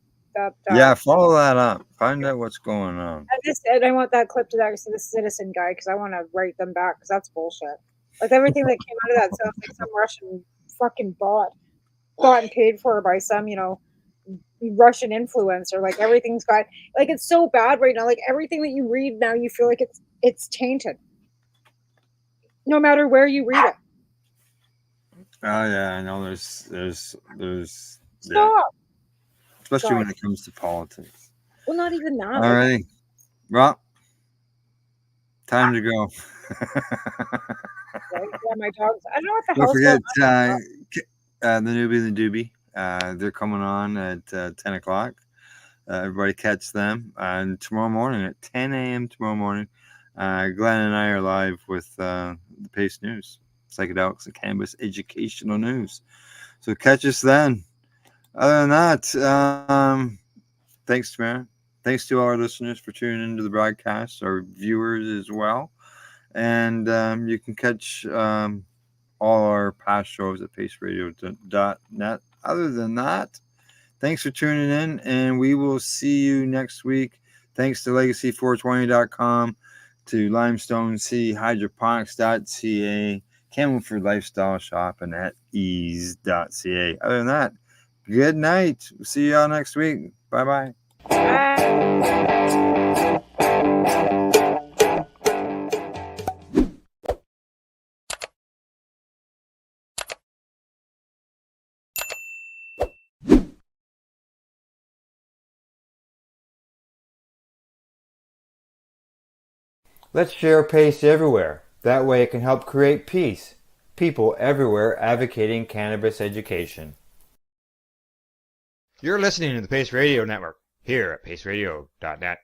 Yeah, follow that up. Find out what's going on. And I want that clip to the Citizen guy because I want to write them back because that's bullshit. Like everything that came out of that sounds like some Russian fucking bought and paid for by some, Russian influencer. Like everything's got, like, it's so bad right now. Like everything that you read now, you feel like it's tainted. No matter where you read it. Oh yeah, I know. There's Stop. Especially when it comes to politics. Well, not even that. All right. Well, time to go. Yeah, my dogs. I don't know what the Don't hell's forget the Newbie and the Doobie. They're coming on at 10 o'clock. Everybody catch them. And tomorrow morning at 10 a.m. tomorrow morning, Glenn and I are live with the Pace News, psychedelics and cannabis educational news. So catch us then. Other than that, thanks, Tamara. Thanks to all our listeners for tuning into the broadcast, our viewers as well. And you can catch all our past shows at paceradio.net. Other than that, thanks for tuning in, and we will see you next week. Thanks to legacy420.com, to Limestone City, Hydroponics.ca, Campbellford Lifestyle Shop, and At-Eze.ca. Other than that, good night. We'll see you all next week. Bye-bye. Let's share Pace everywhere. That way it can help create peace. People everywhere advocating cannabis education. You're listening to the Pace Radio Network here at paceradio.net.